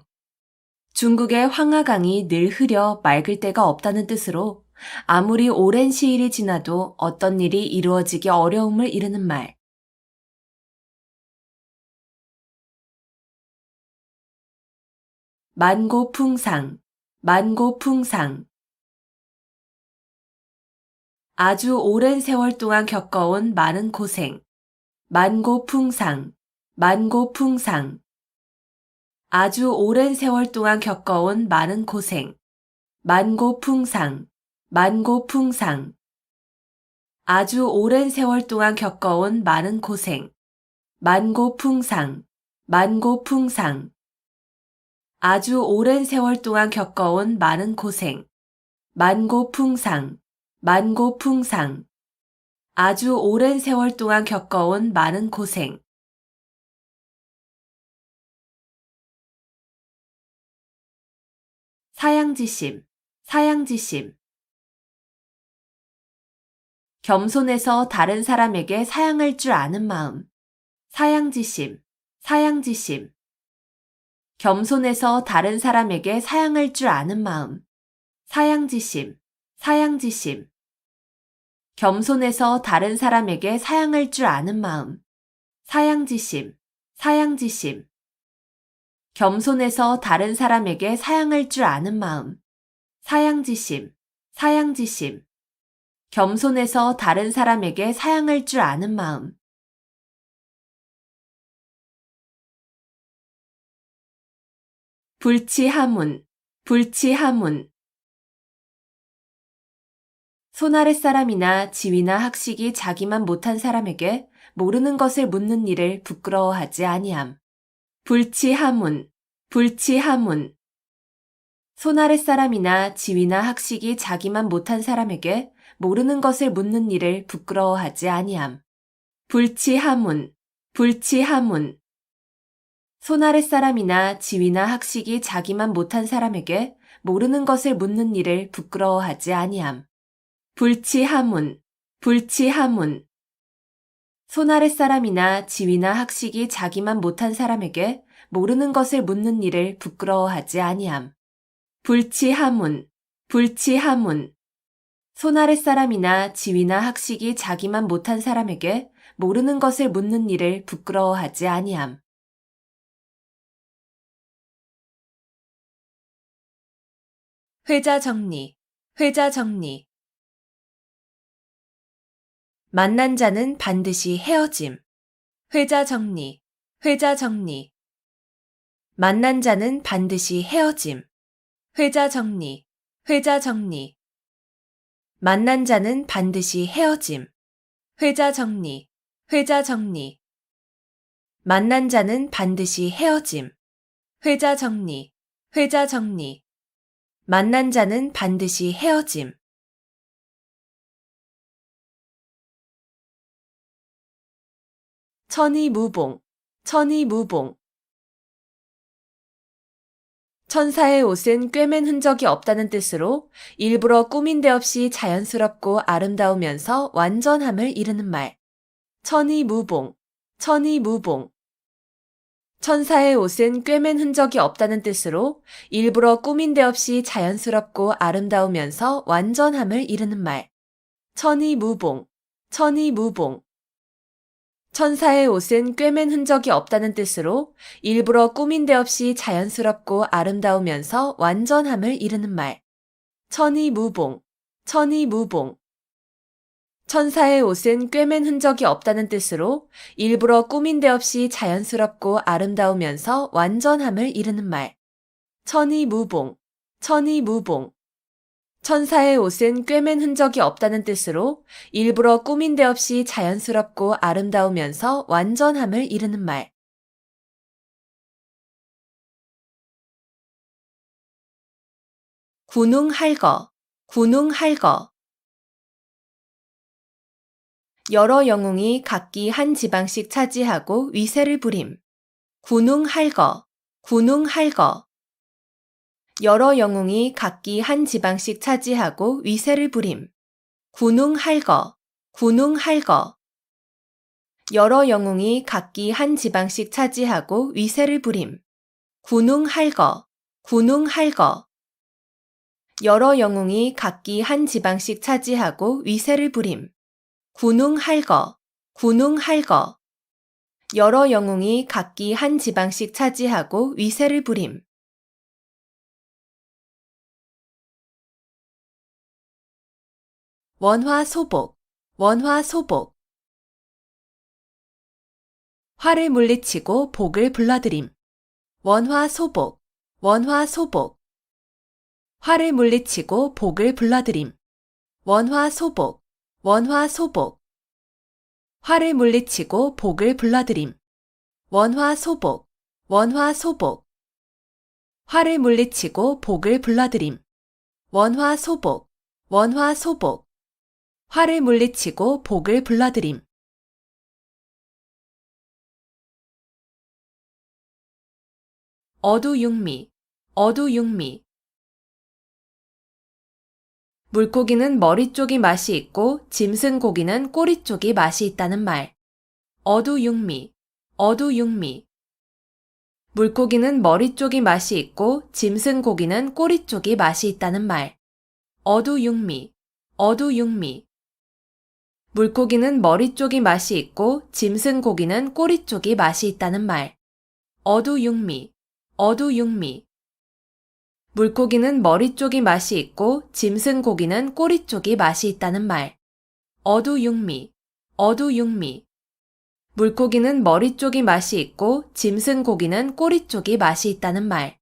중국의 황하강이 늘 흐려 맑을 때가 없다는 뜻으로 아무리 오랜 시일이 지나도 어떤 일이 이루어지기 어려움을 이르는 말. 만고풍상, 만고풍상. 아주 오랜 세월 동안 겪어온 많은 고생. 만고풍상, 만고풍상. 아주 오랜 세월 동안 겪어온 많은 고생. 만고풍상, 만고풍상. 아주 오랜 세월 동안 겪어온 많은 고생. 만고풍상, 만고풍상. 아주 오랜 세월 동안 겪어온 많은 고생. 만고풍상, 만고풍상. 아주 오랜 세월 동안 겪어온 많은 고생. 사양지심, 사양지심. 겸손해서 다른 사람에게 사양할 줄 아는 마음. 사양지심, 사양지심. 겸손해서 다른 사람에게 사양할 줄 아는 마음. 사양지심, 사양지심. 겸손해서 다른 사람에게 사양할 줄 아는 마음. 사양지심, 사양지심. 겸손해서 다른 사람에게 사양할 줄 아는 마음. 사양지심, 사양지심. 겸손해서 다른 사람에게 사양할 줄 아는 마음. 불치하문, 불치하문. 손아랫 사람이나 지위나 학식이 자기만 못한 사람에게 모르는 것을 묻는 일을 부끄러워하지 아니함. 불치하문, 불치하문. 손아랫 사람이나 지위나 학식이 자기만 못한 사람에게 모르는 것을 묻는 일을 부끄러워하지 아니함. 불치하문, 불치하문. 손아랫 사람이나 지위나 학식이 자기만 못한 사람에게 모르는 것을 묻는 일을 부끄러워하지 아니함. 불치하문, 불치하문. 손아랫 사람이나 지위나 학식이 자기만 못한 사람에게 모르는 것을 묻는 일을 부끄러워하지 아니함. 불치하문, 불치하문. 손아랫 사람이나 지위나 학식이 자기만 못한 사람에게 모르는 것을 묻는 일을 부끄러워하지 아니함. 회자 정리, 회자 정리. 만난 자는 반드시 헤어짐. 회자 정리, 회자 정리. 만난 자는 반드시 헤어짐. 회자 정리, 회자 정리. 만난 자는 반드시 헤어짐. 회자 정리, 회자 정리. 만난 자는 반드시 헤어짐. 회자 정리, 회자 정리. 만난 자는 반드시 헤어짐. 천이무봉, 천이무봉. 천사의 옷은 꿰맨 흔적이 없다는 뜻으로 일부러 꾸민 데 없이 자연스럽고 아름다우면서 완전함을 이루는 말. 천이무봉, 천이무봉. 천사의 옷은 꿰맨 흔적이 없다는 뜻으로 일부러 꾸민 데 없이 자연스럽고 아름다우면서 완전함을 이루는 말. 천이무봉, 천이무봉. 천사의 옷은 꿰맨 흔적이 없다는 뜻으로 일부러 꾸민 데 없이 자연스럽고 아름다우면서 완전함을 이루는 말. 천이무봉, 천이무봉. 천사의 옷은 꿰맨 흔적이 없다는 뜻으로 일부러 꾸민 데 없이 자연스럽고 아름다우면서 완전함을 이루는 말. 천이무봉, 천이무봉. 천사의 옷은 꿰맨 흔적이 없다는 뜻으로 일부러 꾸민 데 없이 자연스럽고 아름다우면서 완전함을 이루는 말. 군웅할거, 군웅할거. 여러 영웅이 각기 한 지방씩 차지하고 위세를 부림. 군웅할거, 군웅할거. 여러 영웅이 각기 한 지방씩 차지하고 위세를 부림. 군웅할거, 군웅할거. 여러 영웅이 각기 한 지방씩 차지하고 위세를 부림. 군웅할거, 군웅할거. 여러 영웅이 각기 한 지방씩 차지하고 위세를 부림. 군웅할거, 군웅할거. 여러 영웅이 각기 한 지방씩 차지하고 위세를 부림. 원화소복, 원화소복. 화를 물리치고 복을 불러들임. 원화소복, 원화소복. 화를 물리치고 복을 불러들임. 원화소복, 원화소복. 화를 물리치고 복을 불러들임. 원화소복, 원화소복. 화를 물리치고 복을 불러들임. 원화소복, 원화소복. 화를 물리치고 복을 불러들임. 어두육미, 어두육미. 물고기는 머리 쪽이 맛이 있고 짐승 고기는 꼬리 쪽이 맛이 있다는 말. 어두육미, 어두육미. 물고기는 머리 쪽이 맛이 있고 짐승 고기는 꼬리 쪽이 맛이 있다는 말. 어두육미, 어두육미. 물고기는 머리 쪽이 맛이 있고 짐승 고기는 꼬리 쪽이 맛이 있다는 말. 어두육미, 어두육미. 물고기는 머리 쪽이 맛이 있고 짐승 고기는 꼬리 쪽이 맛이 있다는 말. 어두육미, 어두육미. 물고기는 머리 쪽이 맛이 있고 짐승 고기는 꼬리 쪽이 맛이 있다는 말.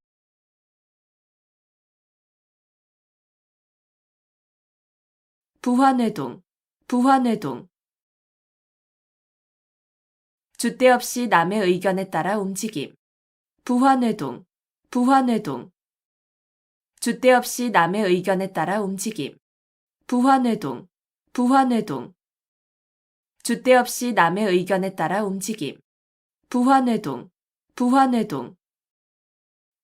부화뇌동, 부화뇌동. 줏대 없이 남의 의견에 따라 움직임. 부화뇌동, 부화뇌동. 줏대 없이 남의 의견에 따라 움직임. 부화뇌동, 부화뇌동. 줏대 없이 남의 의견에 따라 움직임. 부화뇌동, 부화뇌동.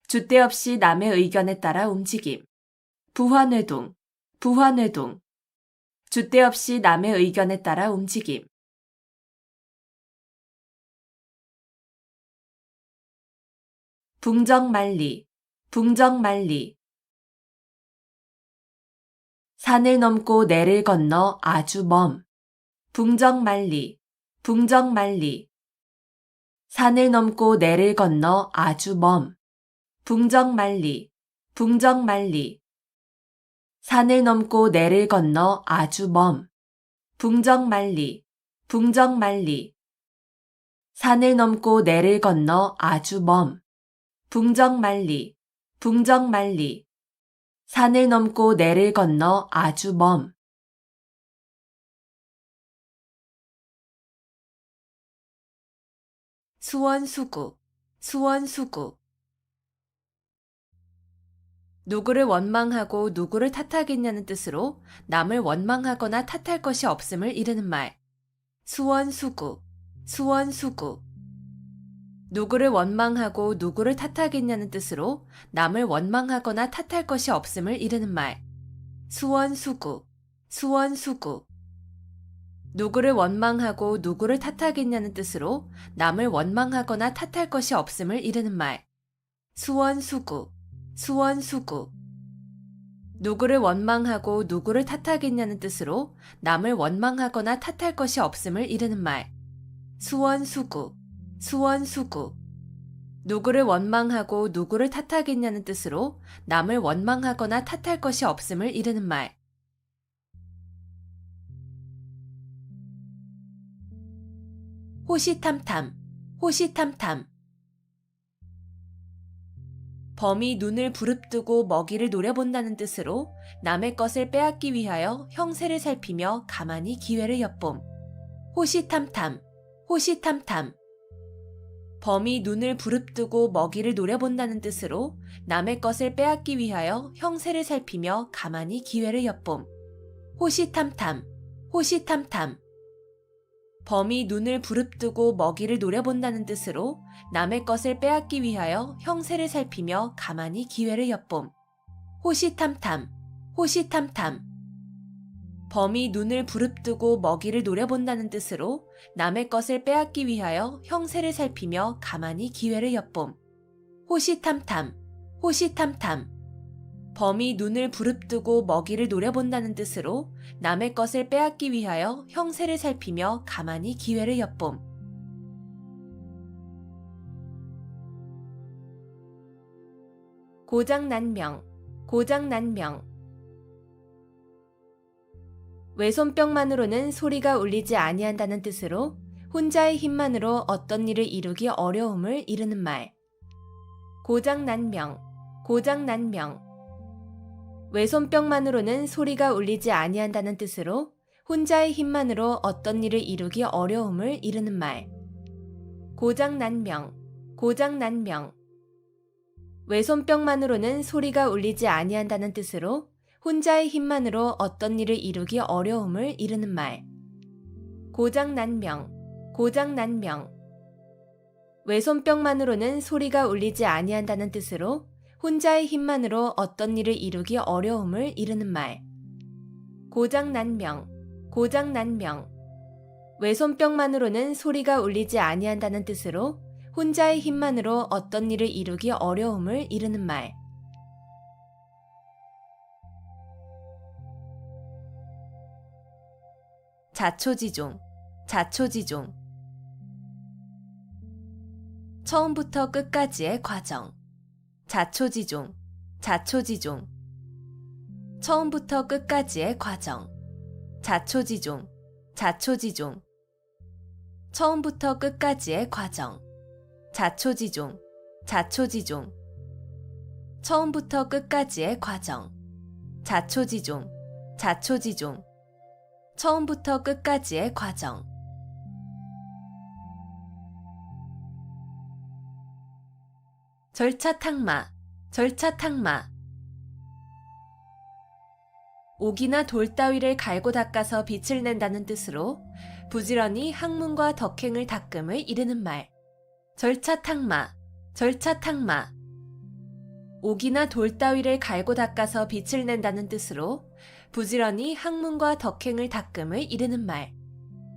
줏대 없이 남의 의견에 따라 움직임. 부화뇌동, 부화뇌동. 줏대 없이 남의 의견에 따라 움직임. 붕정만리, 붕정만리. 산을 넘고 내를 건너 아주 먼. 붕정만리, 붕정만리. 산을 넘고 내를 건너 아주 먼. 붕정만리, 붕정만리. 산을 넘고 내를 건너 아주 먼. 붕정만리, 붕정만리. 산을 넘고 내를 건너 아주 먼. 붕정만리, 붕정만리. 산을 넘고 내를 건너 아주 먼. 수원수구, 수원수구. 누구를 원망하고 누구를 탓하겠냐는 뜻으로 남을 원망하거나 탓할 것이 없음을 이르는 말. 수원수구, 수원수구. 누구를 원망하고 누구를 탓하겠냐는 뜻으로 남을 원망하거나 탓할 것이 없음을 이르는 말. 수원수구, 수원수구. 누구를 원망하고 누구를 탓하겠냐는 뜻으로 남을 원망하거나 탓할 것이 없음을 이르는 말. 수원수구, 수원수구. 누구를 원망하고 누구를 탓하겠냐는 뜻으로 남을 원망하거나 탓할 것이 없음을 이르는 말. 수원수구, 수원수구. 누구를 원망하고 누구를 탓하겠냐는 뜻으로 남을 원망하거나 탓할 것이 없음을 이르는 말. 호시탐탐, 호시탐탐. 범이 눈을 부릅뜨고 먹이를 노려본다는 뜻으로 남의 것을 빼앗기 위하여 형세를 살피며 가만히 기회를 엿봄. 호시탐탐, 호시탐탐. 범이 눈을 부릅뜨고 먹이를 노려본다는 뜻으로 남의 것을 빼앗기 위하여 형세를 살피며 가만히 기회를 엿봄. 호시탐탐, 호시탐탐. 범이 눈을 부릅뜨고 먹이를 노려본다는 뜻으로 남의 것을 빼앗기 위하여 형세를 살피며 가만히 기회를 엿봄. 호시탐탐, 호시탐탐. 범이 눈을 부릅뜨고 먹이를 노려본다는 뜻으로 남의 것을 빼앗기 위하여 형세를 살피며 가만히 기회를 엿봄. 호시탐탐, 호시탐탐. 범이 눈을 부릅뜨고 먹이를 노려본다는 뜻으로 남의 것을 빼앗기 위하여 형세를 살피며 가만히 기회를 엿봄. 고장난명, 고장난명. 외손뼉만으로는 소리가 울리지 아니한다는 뜻으로 혼자의 힘만으로 어떤 일을 이루기 어려움을 이르는 말. 고장난명, 고장난명. 외손뼉만으로는 소리가 울리지 아니한다는 뜻으로 혼자의 힘만으로 어떤 일을 이루기 어려움을 이르는 말. 고장난명, 고장난명. 외손뼉만으로는 소리가 울리지 아니한다는 뜻으로 혼자의 힘만으로 어떤 일을 이루기 어려움을 이르는 말. 고장난명, 고장난명. 외손뼉만으로는 소리가 울리지 아니한다는 뜻으로 혼자의 힘만으로 어떤 일을 이루기 어려움을 이르는 말. 고장난명, 고장난명. 외손뼉만으로는 소리가 울리지 아니한다는 뜻으로 혼자의 힘만으로 어떤 일을 이루기 어려움을 이르는 말. 자초지종, 자초지종. 처음부터 끝까지의 과정. 자초지종, 자초지종. 처음부터 끝까지의 과정. 자초지종, 자초지종. 처음부터 끝까지의 과정. 자초지종, 자초지종. 처음부터 끝까지의 과정. 자초지종, 자초지종. 처음부터 끝까지의 과정. 절차탕마, 절차탕마. 옥이나 돌 따위를 갈고 닦아서 빛을 낸다는 뜻으로 부지런히 학문과 덕행을 닦음을 이르는 말. 절차탕마, 절차탕마. 옥이나 돌 따위를 갈고 닦아서 빛을 낸다는 뜻으로 부지런히 학문과 덕행을 닦음을 이르는 말.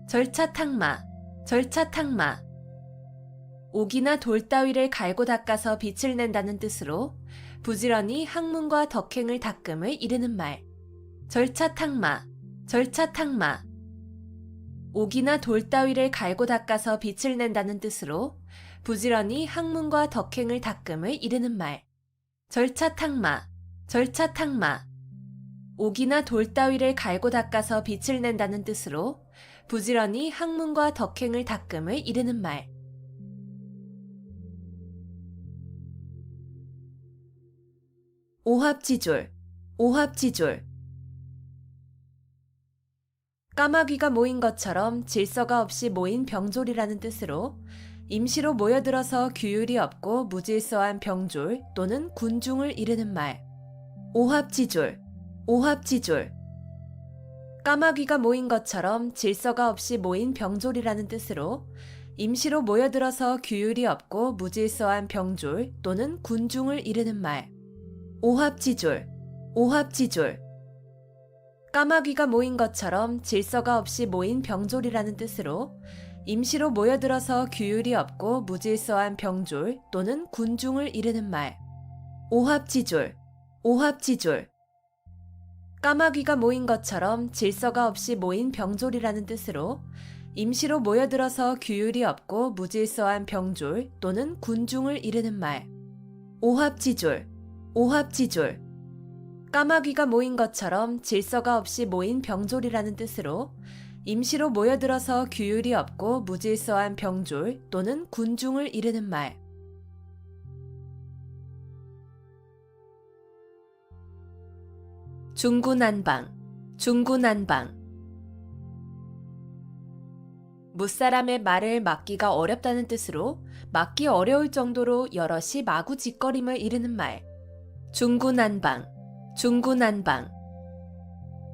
절차탕마, 절차탕마. 옥이나 돌 따위를 갈고 닦아서 빛을 낸다는 뜻으로 부지런히 학문과 덕행을 닦음을 이르는 말. 절차탕마, 절차탕마. 옥이나 돌 따위를 갈고 닦아서 빛을 낸다는 뜻으로 부지런히 학문과 덕행을 닦음을 이르는 말. 절차탕마, 절차탕마. 옥이나 돌 따위를 갈고 닦아서 빛을 낸다는 뜻으로 부지런히 학문과 덕행을 닦음을 이르는 말. 오합지졸, 오합지졸. 까마귀가 모인 것처럼 질서가 없이 모인 병졸이라는 뜻으로 임시로 모여들어서 규율이 없고 무질서한 병졸 또는 군중을 이르는 말. 오합지졸, 오합지졸. 까마귀가 모인 것처럼 질서가 없이 모인 병졸이라는 뜻으로 임시로 모여들어서 규율이 없고 무질서한 병졸 또는 군중을 이르는 말. 오합지졸, 오합지졸. 까마귀가 모인 것처럼 질서가 없이 모인 병졸이라는 뜻으로 임시로 모여들어서 규율이 없고 무질서한 병졸 또는 군중을 이르는 말. 오합지졸, 오합지졸. 까마귀가 모인 것처럼 질서가 없이 모인 병졸이라는 뜻으로 임시로 모여들어서 규율이 없고 무질서한 병졸 또는 군중을 이르는 말. 오합지졸, 오합지졸. 까마귀가 모인 것처럼 질서가 없이 모인 병졸이라는 뜻으로 임시로 모여들어서 규율이 없고 무질서한 병졸 또는 군중을 이르는 말. 중구난방, 중구난방. 무사람의 말을 막기가 어렵다는 뜻으로 막기 어려울 정도로 여럿이 마구짓거림을 이르는 말. 중구난방, 중구난방.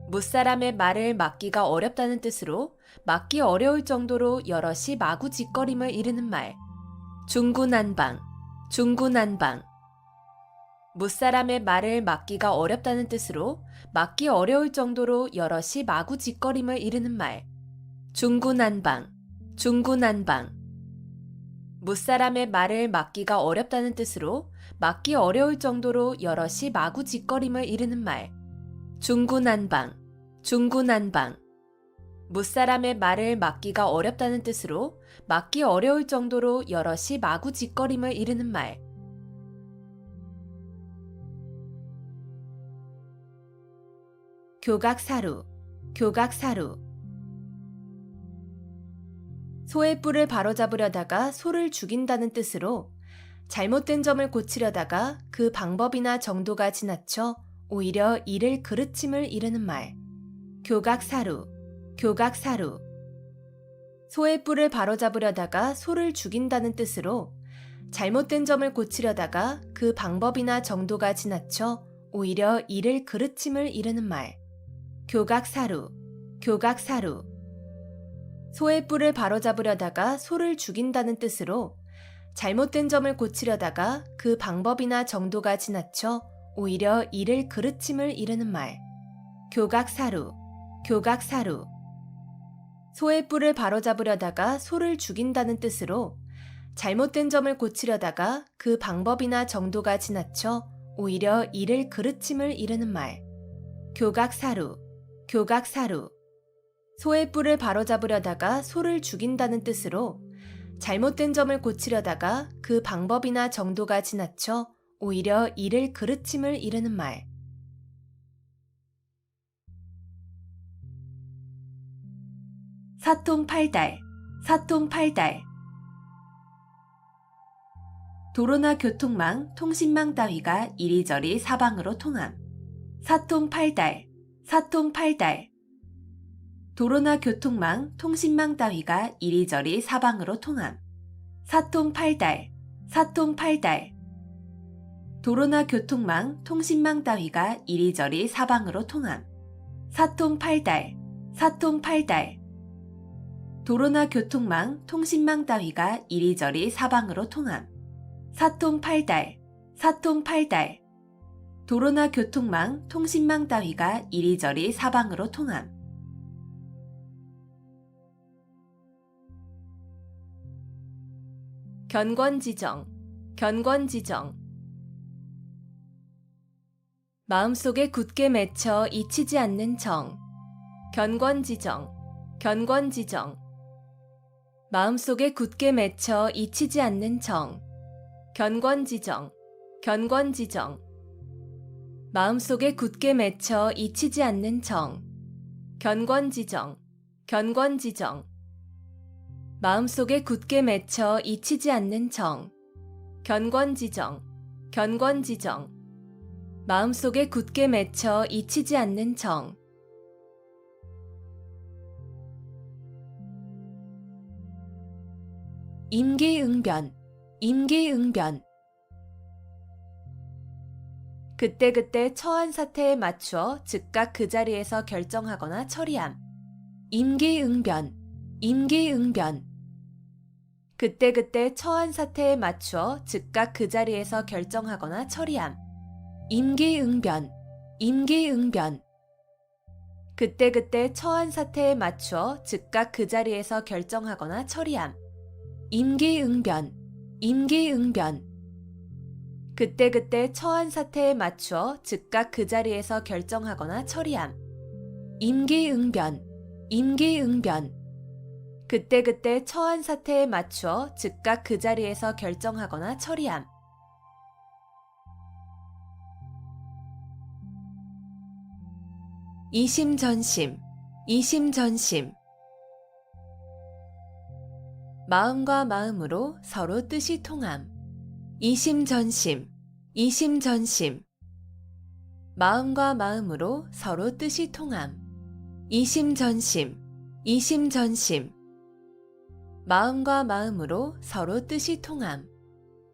무사람의 말을 막기가 어렵다는 뜻으로 막기 어려울 정도로 여럿이 마구짓거림을 이르는 말. 중구난방, 중구난방. 무사람의 말을 막기가 어렵다는 뜻으로 막기 어려울 정도로 여럿이 마구짓거림을 이르는 말. 중구난방, 중구난방. 무사람의 말을 막기가 어렵다는 뜻으로 막기 어려울 정도로 여럿이 마구짓거림을 이르는 말. 중구난방, 중구난방. 무사람의 말을 막기가 어렵다는 뜻으로 막기 어려울 정도로 여럿이 마구짓거림을 이르는 말. 교각사루, 교각사루. 소의 뿔을 바로잡으려다가 소를 죽인다는 뜻으로 잘못된 점을 고치려다가 그 방법이나 정도가 지나쳐 오히려 이를 그르침을 이르는 말. 교각사루, 교각사루. 소의 뿔을 바로잡으려다가 소를 죽인다는 뜻으로 잘못된 점을 고치려다가 그 방법이나 정도가 지나쳐 오히려 이를 그르침을 이르는 말. 교각사루, 교각사루. 소의 뿔을 바로잡으려다가 소를 죽인다는 뜻으로 잘못된 점을 고치려다가 그 방법이나 정도가 지나쳐 오히려 이를 그르침을 이르는 말. 교각사루, 교각사루. 소의 뿔을 바로잡으려다가 소를 죽인다는 뜻으로 잘못된 점을 고치려다가 그 방법이나 정도가 지나쳐 오히려 이를 그르침을 이르는 말. 교각사루, 교각사루. 소의 뿔을 바로잡으려다가 소를 죽인다는 뜻으로 잘못된 점을 고치려다가 그 방법이나 정도가 지나쳐 오히려 이를 그르침을 이르는 말. 사통팔달, 사통팔달. 도로나 교통망, 통신망 따위가 이리저리 사방으로 통함. 사통팔달, 사통팔달. 도로나 교통망, 통신망 따위가 이리저리 사방으로 통함. 사통팔달, 사통팔달. 도로나 교통망, 통신망 따위가 이리저리 사방으로 통함. 사통팔달, 사통팔달. 도로나 교통망, 통신망 따위가 이리저리 사방으로 통함. 사통팔달, 사통팔달. 도로나 교통망, 통신망 따위가 이리저리 사방으로 통함. 견권지정, 견권지정. 마음속에 굳게 맺혀 잊히지 않는 정. 견권지정, 견권지정. 마음속에 굳게 맺혀 잊히지 않는 정. 견권지정, 견권지정. 마음속에 굳게 맺혀 잊히지 않는 정. 견권지정, 견권지정. 마음속에 굳게 맺혀 잊히지 않는 정. 견권지정, 견권지정. 마음속에 굳게 맺혀 잊히지 않는 정. 임기응변, 임기응변. 그때그때 처한 사태에 맞추어 즉각 그 자리에서 결정하거나 처리함. 임기응변, 임기응변. 그때그때 처한 사태에 맞추어 즉각 그 자리에서 결정하거나 처리함. 임기응변, 임기응변. 그때그때 처한 사태에 맞추어 즉각 그 자리에서 결정하거나 처리함. 임기응변, 임기응변. 그때그때 처한 사태에 맞추어 즉각 그 자리에서 결정하거나 처리함. 임기응변, 임기응변. 그때그때 처한 사태에 맞추어 즉각 그 자리에서 결정하거나 처리함. 이심전심, 이심전심. 마음과 마음으로 서로 뜻이 통함. 이심전심, 이심전심. 마음과 마음으로 서로 뜻이 통함. 이심전심, 이심전심. 마음과 마음으로 서로 뜻이 통함.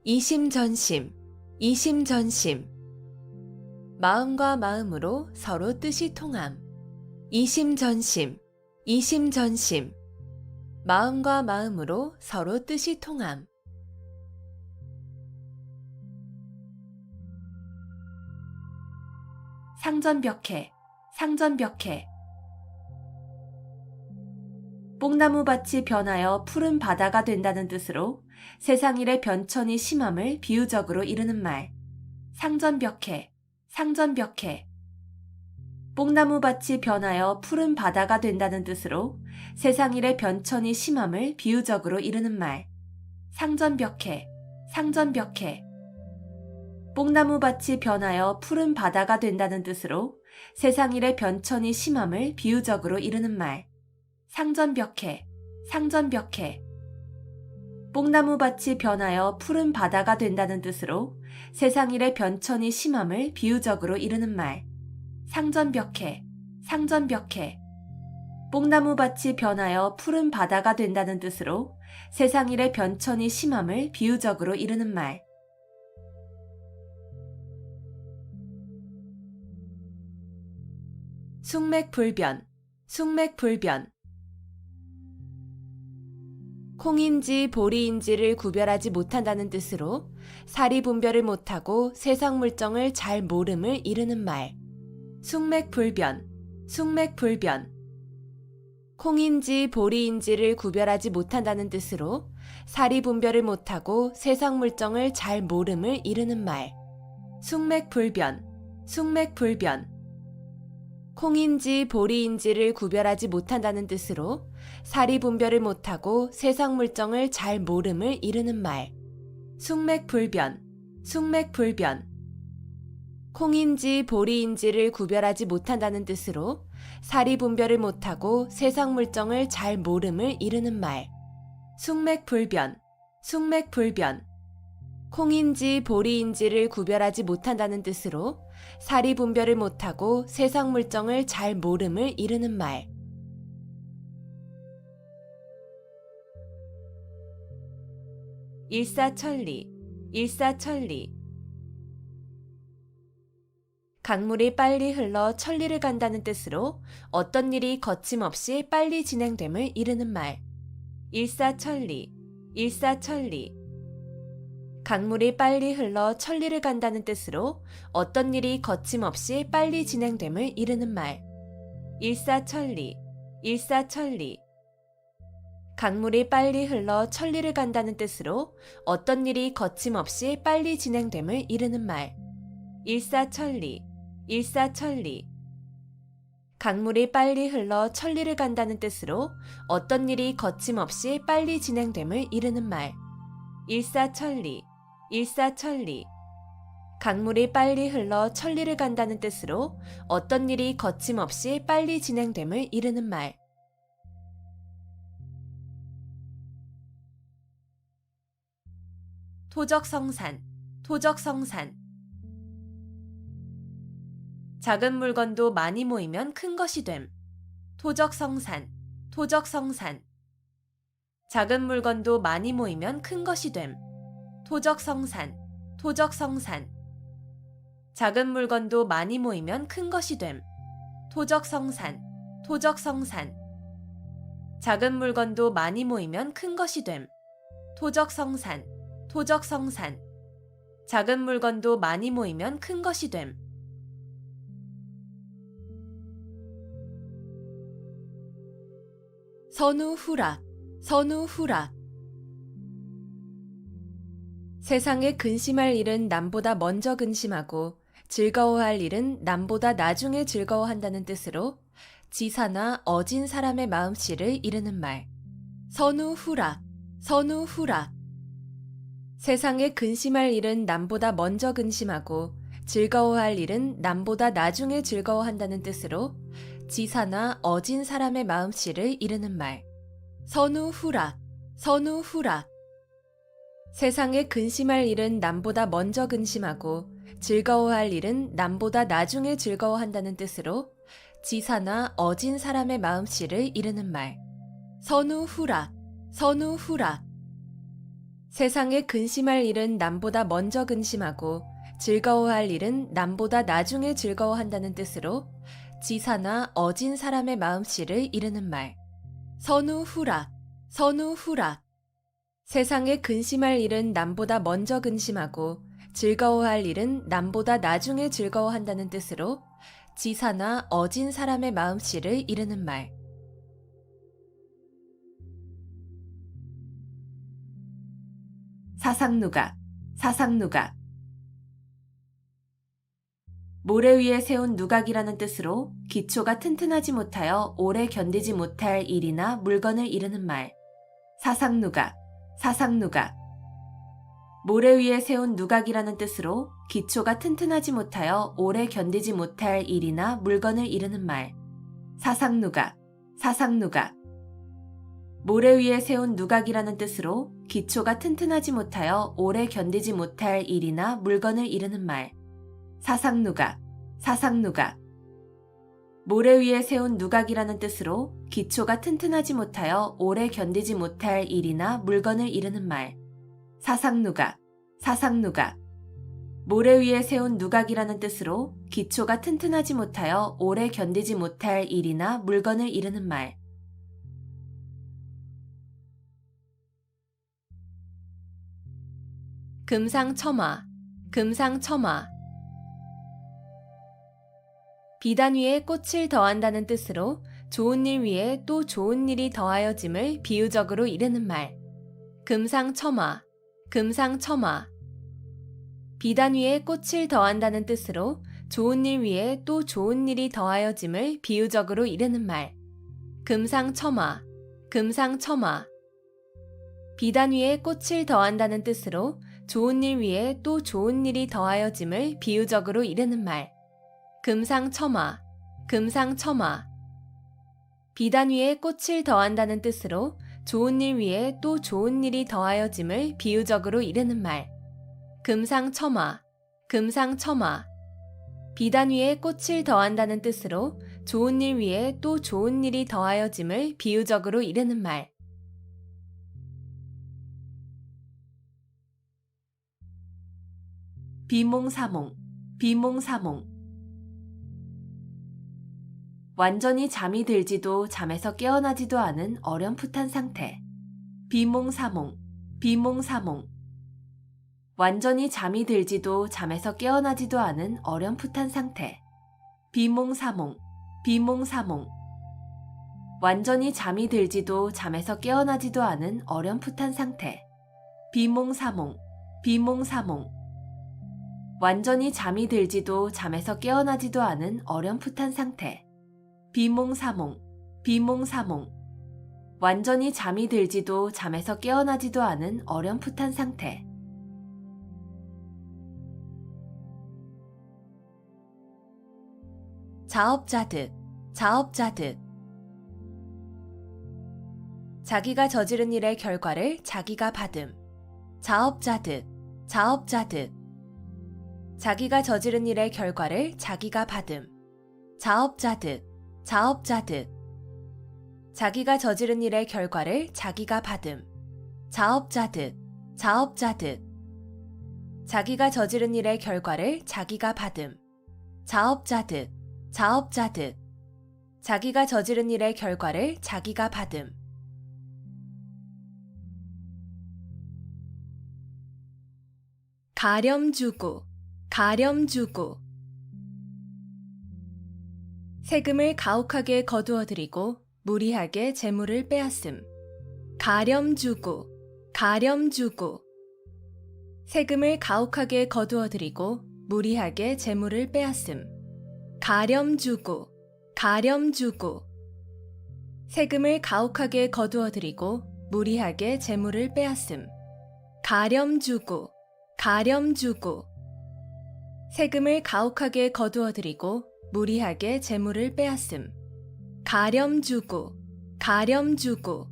이심전심, 이심전심. 마음과 마음으로 서로 뜻이 통함. 이심전심, 이심전심. 마음과 마음으로 서로 뜻이 통함. 상전벽해, 상전벽해. 뽕나무밭이 변하여 푸른 바다가 된다는 뜻으로 세상일의 변천이 심함을 비유적으로 이르는 말. 상전벽해, 상전벽해. 뽕나무밭이 변하여 푸른 바다가 된다는 뜻으로 세상일의 변천이 심함을 비유적으로 이르는 말. 상전벽해, 상전벽해. 뽕나무밭이 변하여 푸른 바다가 된다는 뜻으로 세상일의 변천이 심함을 비유적으로 이르는 말. 상전벽해, 상전벽해. 뽕나무밭이 변하여 푸른 바다가 된다는 뜻으로 세상일의 변천이 심함을 비유적으로 이르는 말. 상전벽해, 상전벽해. 뽕나무밭이 변하여 푸른 바다가 된다는 뜻으로 세상일의 변천이 심함을 비유적으로 이르는 말. 숙맥불변, 숙맥불변. 콩인지 보리인지를 구별하지 못한다는 뜻으로 사리분별을 못하고 세상 물정을 잘 모름을 이르는 말. 숙맥불변, 숙맥불변. 콩인지 보리인지를 구별하지 못한다는 뜻으로 사리분별을 못하고 세상 물정을 잘 모름을 이르는 말. 숙맥불변, 숙맥불변. 콩인지 보리인지를 구별하지 못한다는 뜻으로 사리 분별을 못하고 세상 물정을 잘 모름을 이르는 말. 숙맥불변, 숙맥불변. 콩인지 보리인지를 구별하지 못한다는 뜻으로 사리 분별을 못하고 세상 물정을 잘 모름을 이르는 말. 숙맥불변, 숙맥불변. 콩인지 보리인지를 구별하지 못한다는 뜻으로 사리 분별을 못하고 세상 물정을 잘 모름을 이르는 말. 일사천리, 일사천리. 강물이 빨리 흘러 천리를 간다는 뜻으로 어떤 일이 거침없이 빨리 진행됨을 이르는 말. 일사천리, 일사천리. 강물이 빨리 흘러 천리를 간다는 뜻으로 어떤 일이 거침없이 빨리 진행됨을 이르는 말. 일사천리, 일사천리. 강물이 빨리 흘러 천리를 간다는 뜻으로 어떤 일이 거침없이 빨리 진행됨을 이르는 말. 일사천리, 일사천리. 강물이 빨리 흘러 천리를 간다는 뜻으로 어떤 일이 거침없이 빨리 진행됨을 이르는 말. 일사천리, 일사천리. 강물이 빨리 흘러 천리를 간다는 뜻으로 어떤 일이 거침없이 빨리 진행됨을 이르는 말. 토적성산, 토적성산. 작은 물건도 많이 모이면 큰 것이 됨. 토적성산, 토적성산. 작은 물건도 많이 모이면 큰 것이 됨. 토적성산, 토적성산. 작은 물건도 많이 모이면 큰 것이 됨. 토적성산, 토적성산. 작은 물건도 많이 모이면 큰 것이 됨. 토적성산, 토적성산. 작은 물건도 많이 모이면 큰 것이 됨. 선우후락, 선우후락. 세상에 근심할 일은 남보다 먼저 근심하고 즐거워할 일은 남보다 나중에 즐거워한다는 뜻으로 지사나 어진 사람의 마음씨를 이르는 말. 선우후락, 선우후락. 세상에 근심할 일은 남보다 먼저 근심하고 즐거워할 일은 남보다 나중에 즐거워한다는 뜻으로 지사나 어진 사람의 마음씨를 이르는 말. 선우후락, 선우후락. 세상에 근심할 일은 남보다 먼저 근심하고 즐거워할 일은 남보다 나중에 즐거워한다는 뜻으로 지사나 어진 사람의 마음씨를 이르는 말. 선우후락, 선우후락. 세상에 근심할 일은 남보다 먼저 근심하고 즐거워할 일은 남보다 나중에 즐거워한다는 뜻으로 지사나 어진 사람의 마음씨를 이르는 말. 선우후락, 선우후락. 세상에 근심할 일은 남보다 먼저 근심하고 즐거워할 일은 남보다 나중에 즐거워한다는 뜻으로 지사나 어진 사람의 마음씨를 이르는 말. 사상누각, 사상누각. 모래 위에 세운 누각이라는 뜻으로 기초가 튼튼하지 못하여 오래 견디지 못할 일이나 물건을 이르는 말. 사상누각, 사상누각. 모래 위에 세운 누각이라는 뜻으로 기초가 튼튼하지 못하여 오래 견디지 못할 일이나 물건을 이르는 말. 사상누각, 사상누각. 모래 위에 세운 누각이라는 뜻으로 기초가 튼튼하지 못하여 오래 견디지 못할 일이나 물건을 이르는 말. 사상누각, 사상누각. 모래 위에 세운 누각이라는 뜻으로 기초가 튼튼하지 못하여 오래 견디지 못할 일이나 물건을 이르는 말. 사상누각, 사상누각. 모래 위에 세운 누각이라는 뜻으로 기초가 튼튼하지 못하여 오래 견디지 못할 일이나 물건을 이르는 말. 금상첨화, 금상첨화. 비단 위에 꽃을 더한다는 뜻으로 좋은 일 위에 또 좋은 일이 더하여짐을 비유적으로 이르는 말. 금상첨화, 금상첨화. 비단 위에 꽃을 더한다는 뜻으로 좋은 일 위에 또 좋은 일이 더하여짐을 비유적으로 이르는 말. 금상첨화, 금상첨화. 비단 위에 꽃을 더한다는 뜻으로 좋은 일 위에 또 좋은 일이 더하여짐을 비유적으로 이르는 말. 금상첨화, 금상첨화. 비단 위에 꽃을 더한다는 뜻으로 좋은 일 위에 또 좋은 일이 더하여짐을 비유적으로 이르는 말. 금상첨화, 금상첨화. 비단 위에 꽃을 더한다는 뜻으로 좋은 일 위에 또 좋은 일이 더하여짐을 비유적으로 이르는 말. 비몽사몽, 비몽사몽. 완전히 잠이 들지도 잠에서 깨어나지도 않은 어렴풋한 상태. 비몽사몽, 비몽사몽. 완전히 잠이 들지도 잠에서 깨어나지도 않은 어렴풋한 상태. 비몽사몽, 비몽사몽. 완전히 잠이 들지도 잠에서 깨어나지도 않은 어렴풋한 상태. 비몽사몽, 비몽사몽. 완전히 잠이 들지도 잠에서 깨어나지도 않은 어렴풋한 상태. 비몽사몽, 비몽사몽. 완전히 잠이 들지도 잠에서 깨어나지도 않은 어렴풋한 상태. 자업자득, 자업자득. 자기가 저지른 일의 결과를 자기가 받음. 자업자득, 자업자득. 자기가 저지른 일의 결과를 자기가 받음. 자업자득, 자업자득. 자기가 저지른 일의 결과를 자기가 받음. 자업자득, 자업자득. 자기가 저지른 일의 결과를 자기가 받음. 자업자득, 자업자득. 자기가 저지른 일의 결과를 자기가 받음. 가렴주구, 가렴주구. 세금을 가혹하게 거두어들이고 무리하게 재물을 빼앗음. 가렴주구, 가렴주구. 세금을 가혹하게 거두어들이고 무리하게 재물을 빼앗음. 가렴주구, 가렴주구. 세금을 가혹하게 거두어들이고 무리하게 재물을 빼앗음. 가렴주구, 가렴주구. 세금을 가혹하게 거두어들이고 무리하게 재물을 빼앗음. 가렴주구, 가렴주구.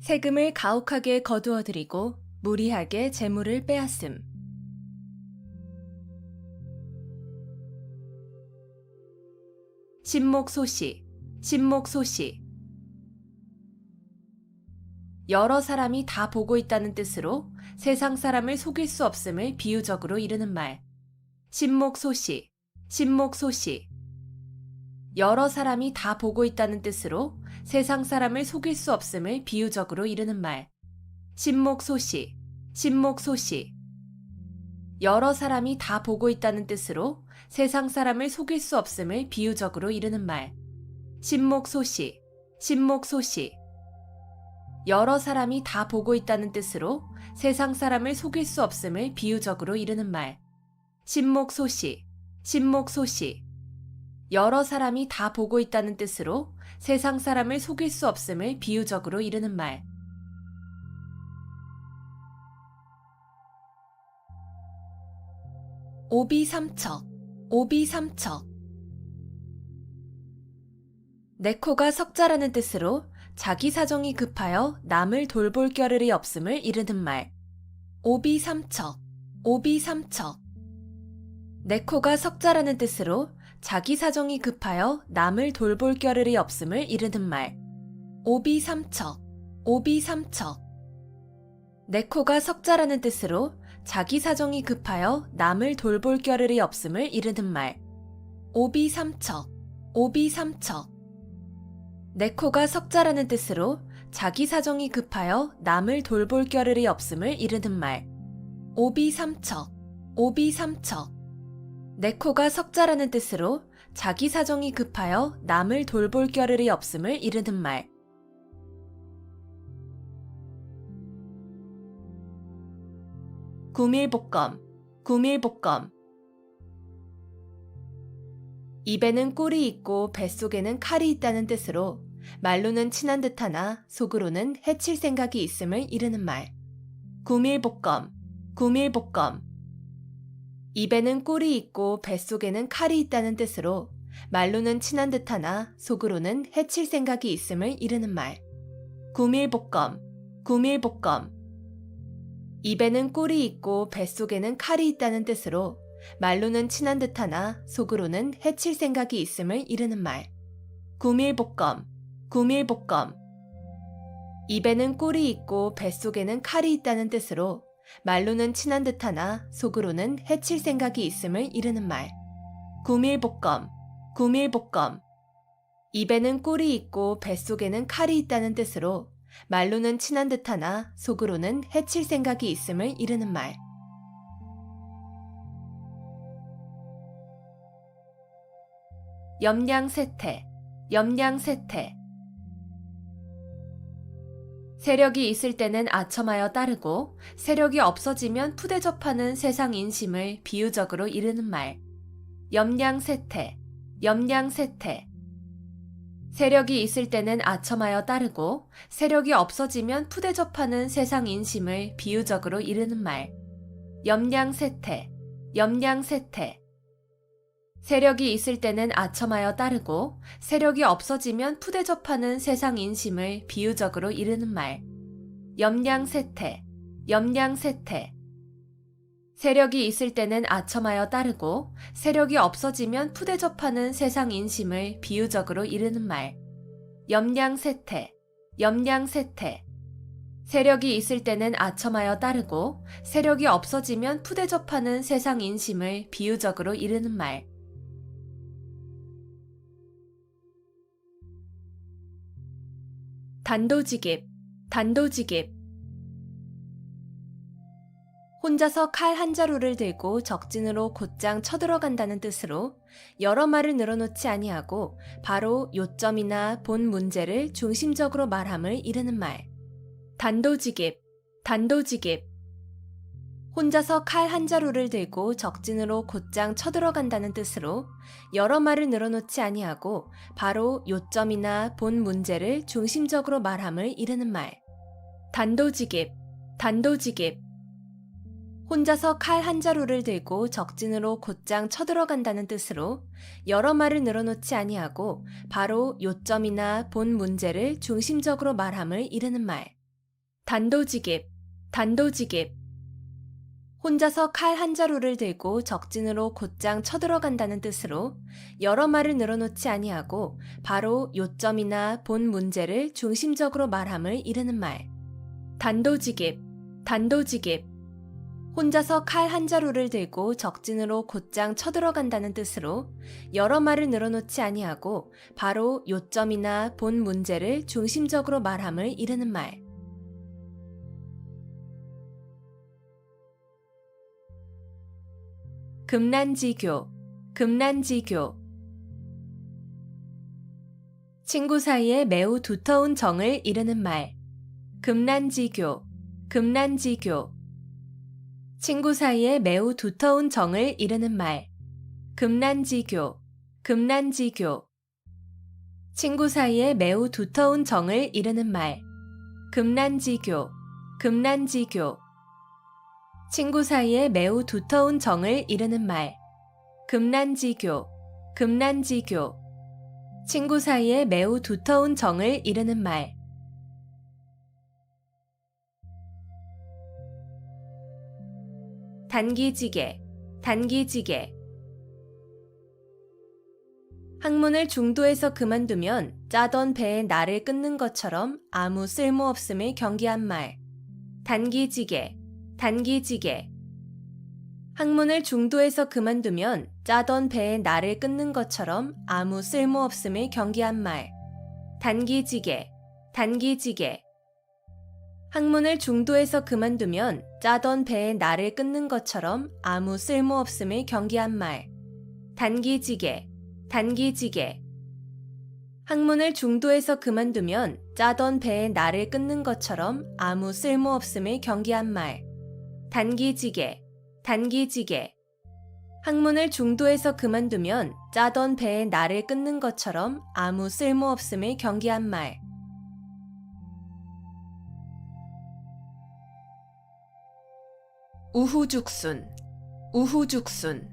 세금을 가혹하게 거두어들이고 무리하게 재물을 빼앗음. 신목소시, 신목소시. 여러 사람이 다 보고 있다는 뜻으로 세상 사람을 속일 수 없음을 비유적으로 이르는 말. 신목소시, 신목소시. 여러 사람이 다 보고 있다는 뜻으로 세상 사람을 속일 수 없음을 비유적으로 이르는 말. 신목소시, 신목소시. 여러 사람이 다 보고 있다는 뜻으로 세상 사람을 속일 수 없음을 비유적으로 이르는 말. 신목소시, 신목소시. 여러 사람이 다 보고 있다는 뜻으로 세상 사람을 속일 수 없음을 비유적으로 이르는 말. 신목소시, 신목소시. 여러 사람이 다 보고 있다는 뜻으로 세상 사람을 속일 수 없음을 비유적으로 이르는 말. 오비삼척, 오비삼척. 내 코가 석자라는 뜻으로 자기 사정이 급하여 남을 돌볼 겨를이 없음을 이르는 말. 오비삼척, 오비삼척. 내 코가 석자라는 뜻으로 자기 사정이 급하여 남을 돌볼 겨를이 없음을 이르는 말. 오비삼척, 오비삼척. 내 코가 석자라는 뜻으로 자기 사정이 급하여 남을 돌볼 겨를이 없음을 이르는 말. 오비삼척, 오비삼척. 내 코가 석자라는 뜻으로 자기 사정이 급하여 남을 돌볼 겨를이 없음을 이르는 말. 오비삼척, 오비삼척. 내 코가 석자라는 뜻으로 자기 사정이 급하여 남을 돌볼 겨를이 없음을 이르는 말. 구밀복검, 구밀복검. 입에는 꿀이 있고 뱃속에는 칼이 있다는 뜻으로 말로는 친한 듯하나 속으로는 해칠 생각이 있음을 이르는 말. 구밀복검, 구밀복검. 입에는 꿀이 있고 뱃속에는 칼이 있다는 뜻으로 말로는 친한 듯하나 속으로는 해칠 생각이 있음을 이르는 말. 구밀복검, 구밀복검. 입에는 꿀이 있고 뱃속에는 칼이 있다는 뜻으로 말로는 친한 듯하나 속으로는 해칠 생각이 있음을 이르는 말. 구밀복검, 구밀복검. 입에는 꿀이 있고 뱃속에는 칼이 있다는 뜻으로 말로는 친한 듯하나 속으로는 해칠 생각이 있음을 이르는 말. 구밀복검, 구밀복검. 입에는 꿀이 있고 뱃속에는 칼이 있다는 뜻으로 말로는 친한 듯하나 속으로는 해칠 생각이 있음을 이르는 말. 염량세태, 염량세태. 세력이 있을 때는 아첨하여 따르고 세력이 없어지면 푸대접하는 세상 인심을 비유적으로 이르는 말. 염량세태, 염량세태. 세력이 있을 때는 아첨하여 따르고 세력이 없어지면 푸대접하는 세상 인심을 비유적으로 이르는 말. 염량세태, 염량세태. 세력이 있을 때는 아첨하여 따르고 세력이 없어지면 푸대접하는 세상 인심을 비유적으로 이르는 말. 염량세태, 염량세태. 세력이 있을 때는 아첨하여 따르고 세력이 없어지면 푸대접하는 세상 인심을 비유적으로 이르는 말. 염량세태, 염량세태. 세력이 있을 때는 아첨하여 따르고 세력이 없어지면 푸대접하는 세상 인심을 비유적으로 이르는 말. 단도직입, 단도직입. 혼자서 칼 한 자루를 들고 적진으로 곧장 쳐들어간다는 뜻으로 여러 말을 늘어놓지 아니하고 바로 요점이나 본 문제를 중심적으로 말함을 이르는 말. 단도직입, 단도직입. 혼자서 칼 한 자루를 들고 적진으로 곧장 쳐들어간다는 뜻으로 여러 말을 늘어놓지 아니하고 바로 요점이나 본 문제를 중심적으로 말함을 이르는 말. 단도직입, 단도직입. 혼자서 칼 한 자루를 들고 적진으로 곧장 쳐들어간다는 뜻으로 여러 말을 늘어놓지 아니하고 바로 요점이나 본 문제를 중심적으로 말함을 이르는 말. 단도직입, 단도직입. 혼자서 칼 한 자루를 들고 적진으로 곧장 쳐들어간다는 뜻으로 여러 말을 늘어놓지 아니하고 바로 요점이나 본 문제를 중심적으로 말함을 이르는 말. 단도직입, 단도직입. 혼자서 칼 한 자루를 들고 적진으로 곧장 쳐들어간다는 뜻으로 여러 말을 늘어놓지 아니하고 바로 요점이나 본 문제를 중심적으로 말함을 이르는 말. 금난지교, 금난지교. 친구 사이에 매우 두터운 정을 이르는 말. 금난지교, 금난지교. 친구 사이에 매우 두터운 정을 이르는 말. 금난지교, 금난지교. 친구 사이에 매우 두터운 정을 이르는 말. 금난지교, 금난지교. 친구 사이에 매우 두터운 정을 이르는 말. 금난지교, 금난지교. 친구 사이에 매우 두터운 정을 이르는 말. 단기지개, 단기지개. 학문을 중도에서 그만두면 짜던 배에 날을 끊는 것처럼 아무 쓸모없음을 경계한 말. 단기지개, 단기지개. 학문을 중도에서 그만두면 짜던 배에 날을 끊는 것처럼 아무 쓸모없음을 경계한 말. 단기지개, 단기지개. 학문을 중도에서 그만두면 짜던 배에 날을 끊는 것처럼 아무 쓸모없음을 경계한 말. 단기지개, 단기지개. 학문을 중도에서 그만두면 짜던 배에 날을 끊는 것처럼 아무 쓸모없음을 경계한 말. 단기지개, 단기지개. 학문을 중도에서 그만두면 짜던 배에 나를 끊는 것처럼 아무 쓸모없음을 경계한 말. 우후죽순, 우후죽순.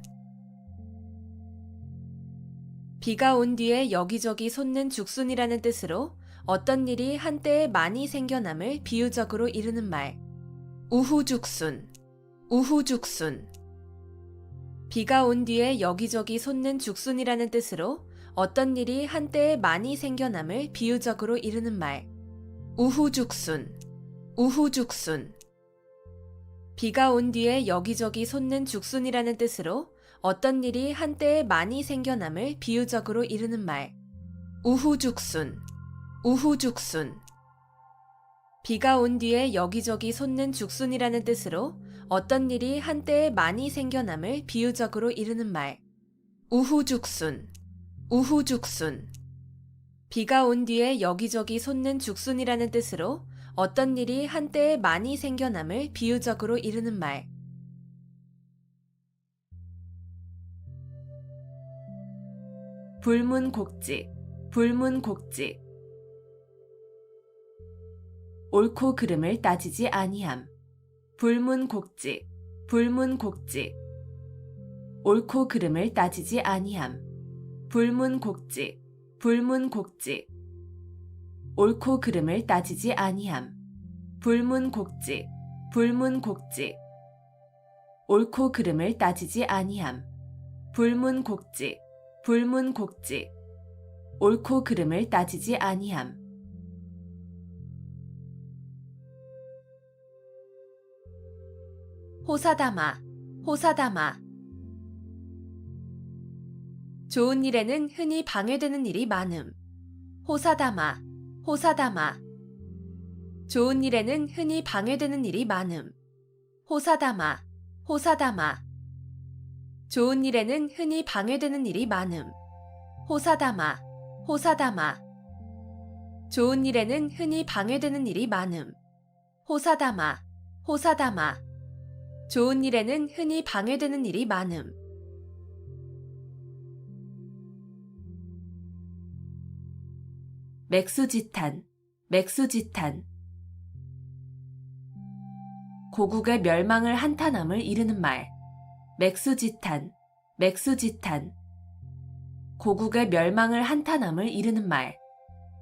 비가 온 뒤에 여기저기 솟는 죽순이라는 뜻으로 어떤 일이 한때에 많이 생겨남을 비유적으로 이르는 말. 우후죽순, 우후죽순. 비가 온 뒤에 여기저기 솟는 죽순이라는 뜻으로 어떤 일이 한때에 많이 생겨남을 비유적으로 이르는 말. 우후죽순, 우후죽순. 비가 온 뒤에 여기저기 솟는 죽순이라는 뜻으로 어떤 일이 한때에 많이 생겨남을 비유적으로 이르는 말. 우후죽순, 우후죽순. 비가 온 뒤에 여기저기 솟는 죽순이라는 뜻으로 어떤 일이 한때에 많이 생겨남을 비유적으로 이르는 말. 우후죽순, 우후죽순. 비가 온 뒤에 여기저기 솟는 죽순이라는 뜻으로 어떤 일이 한때에 많이 생겨남을 비유적으로 이르는 말. 불문곡직, 불문곡직. 옳고 그름을 따지지 아니함. 불문곡직, 불문곡직. 옳고 그름을 따지지 아니함. 불문곡직, 불문곡직. 옳고 그름을 따지지 아니함. 불문곡직, 불문곡직. 옳고 그름을 따지지 아니함. 불문곡직, 불문곡직. 옳고 그름을 따지지 아니함. 호사다마, 호사다마. 좋은 일에는 흔히 방해되는 일이 많음. 호사다마, 호사다마. 좋은 일에는 흔히 방해되는 일이 많음. 호사다마, 호사다마. 좋은 일에는 흔히 방해되는 일이 많음. 호사다마, 호사다마. 좋은 일에는 흔히 방해되는 일이 많음. 호사다마, 호사다마. 좋은 일에는 흔히 방해되는 일이 많음. 맥수지탄, 맥수지탄. 고국의 멸망을 한탄함을 이르는 말. 맥수지탄, 맥수지탄. 고국의 멸망을 한탄함을 이르는 말.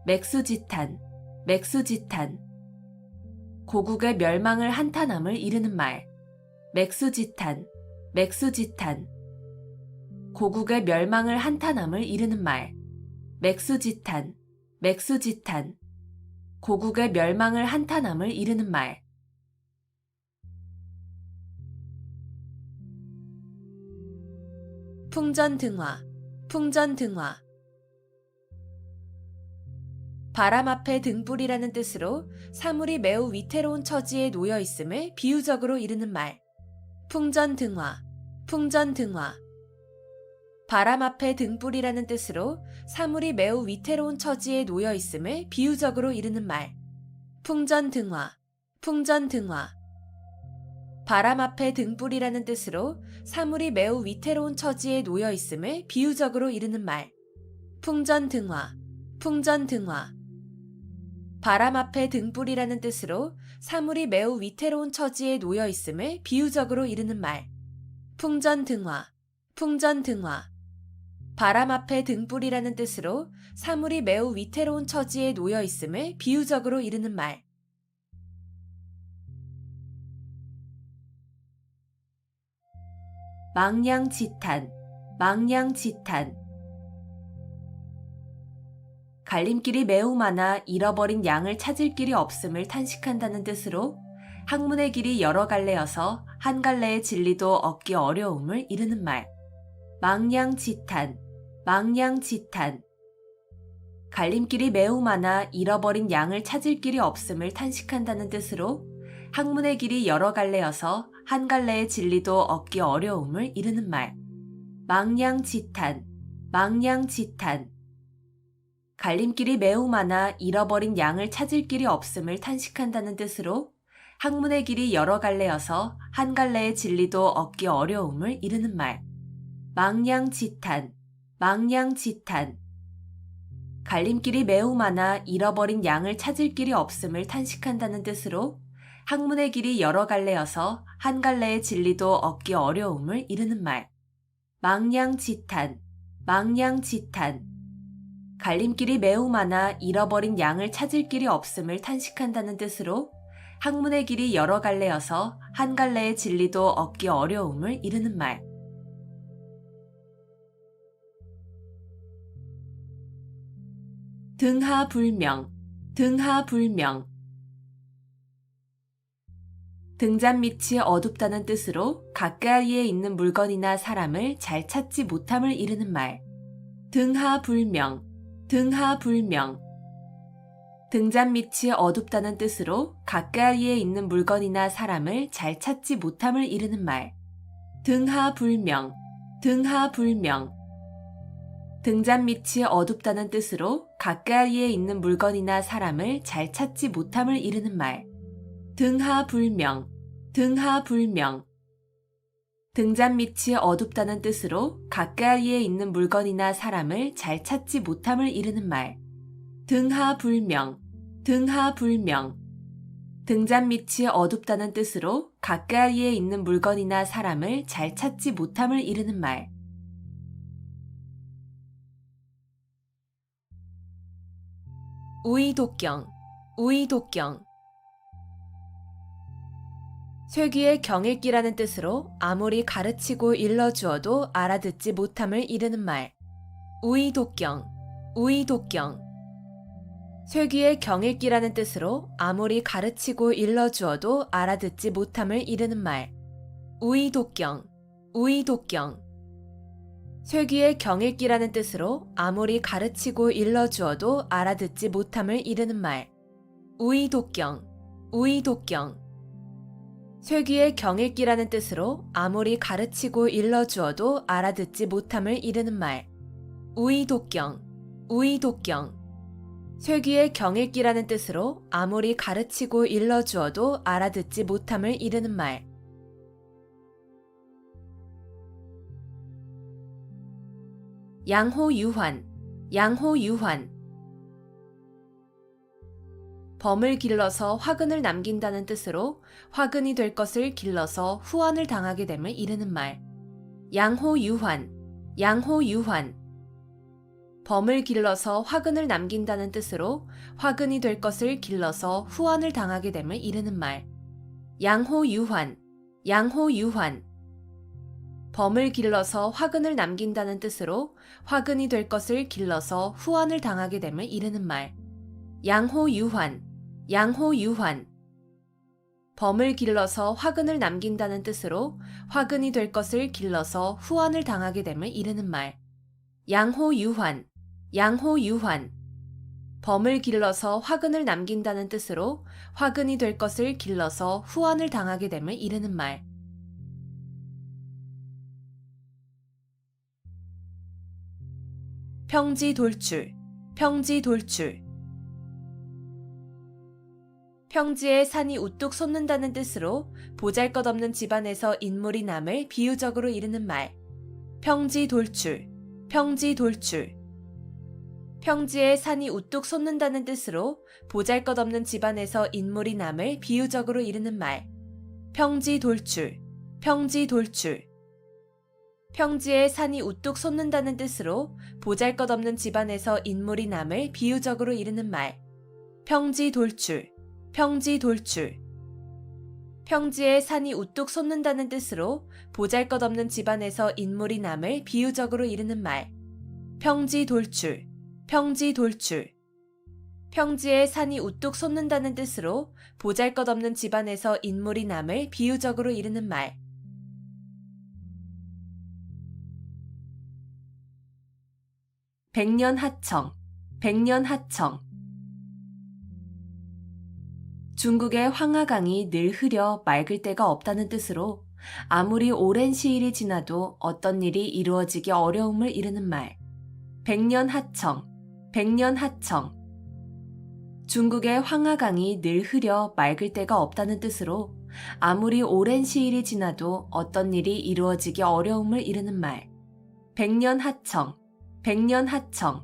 맥수지탄, 맥수지탄. 고국의 멸망을 한탄함을 이르는 말. 맥수지탄, 맥수지탄. 고국의 멸망을 한탄함을 이르는 말. 맥수지탄, 맥수지탄. 고국의 멸망을 한탄함을 이르는 말. 풍전등화, 풍전등화. 바람 앞에 등불이라는 뜻으로 사물이 매우 위태로운 처지에 놓여 있음을 비유적으로 이르는 말. 풍전등화, 풍전등화. 바람 앞에 등불이라는 뜻으로 사물이 매우 위태로운 처지에 놓여 있음을 비유적으로 이르는 말. 풍전등화, 풍전등화. 바람 앞에 등불이라는 뜻으로 사물이 매우 위태로운 처지에 놓여 있음을 비유적으로 이르는 말. 풍전등화, 풍전등화. 바람 앞에 등불이라는 뜻으로 사물이 매우 위태로운 처지에 놓여 있음을 비유적으로 이르는 말. 풍전등화, 풍전등화. 바람 앞에 등불이라는 뜻으로 사물이 매우 위태로운 처지에 놓여 있음을 비유적으로 이르는 말. 망냥지탄, 망냥지탄. 갈림길이 매우 많아 잃어버린 양을 찾을 길이 없음을 탄식한다는 뜻으로 학문의 길이 여러 갈래여서 한 갈래의 진리도 얻기 어려움을 이르는 말. 망냥지탄, 망냥지탄. 갈림길이 매우 많아 잃어버린 양을 찾을 길이 없음을 탄식한다는 뜻으로 학문의 길이 여러 갈래여서 한 갈래의 진리도 얻기 어려움을 이르는 말. 망냥지탄, 망냥지탄. 갈림길이 매우 많아 잃어버린 양을 찾을 길이 없음을 탄식한다는 뜻으로 학문의 길이 여러 갈래여서 한 갈래의 진리도 얻기 어려움을 이르는 말. 망냥지탄, 망냥지탄. 갈림길이 매우 많아 잃어버린 양을 찾을 길이 없음을 탄식한다는 뜻으로 학문의 길이 여러 갈래여서 한 갈래의 진리도 얻기 어려움을 이르는 말. 망냥지탄, 망냥지탄. 갈림길이 매우 많아 잃어버린 양을 찾을 길이 없음을 탄식한다는 뜻으로 학문의 길이 여러 갈래여서 한 갈래의 진리도 얻기 어려움을 이르는 말. 등하불명, 등하불명. 등잔 밑이 어둡다는 뜻으로 가까이에 있는 물건이나 사람을 잘 찾지 못함을 이르는 말. 등하불명, 등하불명. 등잔 밑이 어둡다는 뜻으로 가까이에 있는 물건이나 사람을 잘 찾지 못함을 이르는 말. 등하불명, 등하불명. 등잔 밑이 어둡다는 뜻으로 가까이에 있는 물건이나 사람을 잘 찾지 못함을 이르는 말. 등하불명, 등하불명. 등잔 밑이 어둡다는 뜻으로 가까이에 있는 물건이나 사람을 잘 찾지 못함을 이르는 말. 등하불명, 등하불명. 등잔 밑이 어둡다는 뜻으로 가까이에 있는 물건이나 사람을 잘 찾지 못함을 이르는 말. 우이독경, 우이독경. 쇠귀의 경읽기라는 뜻으로 아무리 가르치고 일러주어도 알아듣지 못함을 이르는 말. 우이독경, 우이독경. 쇠귀의 경읽기라는 뜻으로 아무리 가르치고 일러주어도 알아듣지 못함을 이르는 말. 우이독경, 우이독경. 쇠귀의 경읽기라는 뜻으로 아무리 가르치고 일러주어도 알아듣지 못함을 이르는 말. 우이독경, 우이독경. 쇠귀의 경읽기라는 뜻으로 아무리 가르치고 일러주어도 알아듣지 못함을 이르는 말. 우이독경, 우이독경. 쇠귀의 경읽기라는 뜻으로 아무리 가르치고 일러주어도 알아듣지 못함을 이르는 말. 양호유환, 양호유환. 범을 길러서 화근을 남긴다는 뜻으로 화근이 될 것을 길러서 후환을 당하게 됨을 이르는 말. 양호유환, 양호유환. 범을 길러서 화근을 남긴다는 뜻으로 화근이 될 것을 길러서 후환을 당하게 됨을 이르는 말. 양호유환, 양호유환. 범을 길러서 화근을 남긴다는 뜻으로 화근이 될 것을 길러서 후환을 당하게 됨을 이르는 말. 양호유환, 양호유환. 범을 길러서 화근을 남긴다는 뜻으로 화근이 될 것을 길러서 후환을 당하게 됨을 이르는 말. 양호유환, 양호유환. 범을 길러서 화근을 남긴다는 뜻으로 화근이 될 것을 길러서 후환을 당하게 됨을 이르는 말. 평지돌출, 평지돌출. 평지에 산이 우뚝 솟는다는 뜻으로 보잘것없는 집안에서 인물이 남을 비유적으로 이르는 말. 평지돌출, 평지돌출. 평지에 산이 우뚝 솟는다는 뜻으로 보잘것없는 집안에서 인물이 남을 비유적으로 이르는 말. 평지돌출, 평지돌출. 평지에 산이 우뚝 솟는다는 뜻으로 보잘것없는 집안에서 인물이 남을 비유적으로 이르는 말. 평지돌출, 평지돌출. 평지에 산이 우뚝 솟는다는 뜻으로 보잘것없는 집안에서 인물이 남을 비유적으로 이르는 말. 평지돌출, 평지돌출. 평지에 산이 우뚝 솟는다는 뜻으로 보잘것없는 집안에서 인물이 남을 비유적으로 이르는 말. 백년하청, 백년하청. 중국의 황하강이 늘 흐려 맑을 때가 없다는 뜻으로 아무리 오랜 시일이 지나도 어떤 일이 이루어지기 어려움을 이르는 말. 백년하청, 백년하청. 중국의 황하강이 늘 흐려 맑을 때가 없다는 뜻으로 아무리 오랜 시일이 지나도 어떤 일이 이루어지기 어려움을 이르는 말. 백년하청, 백년하청.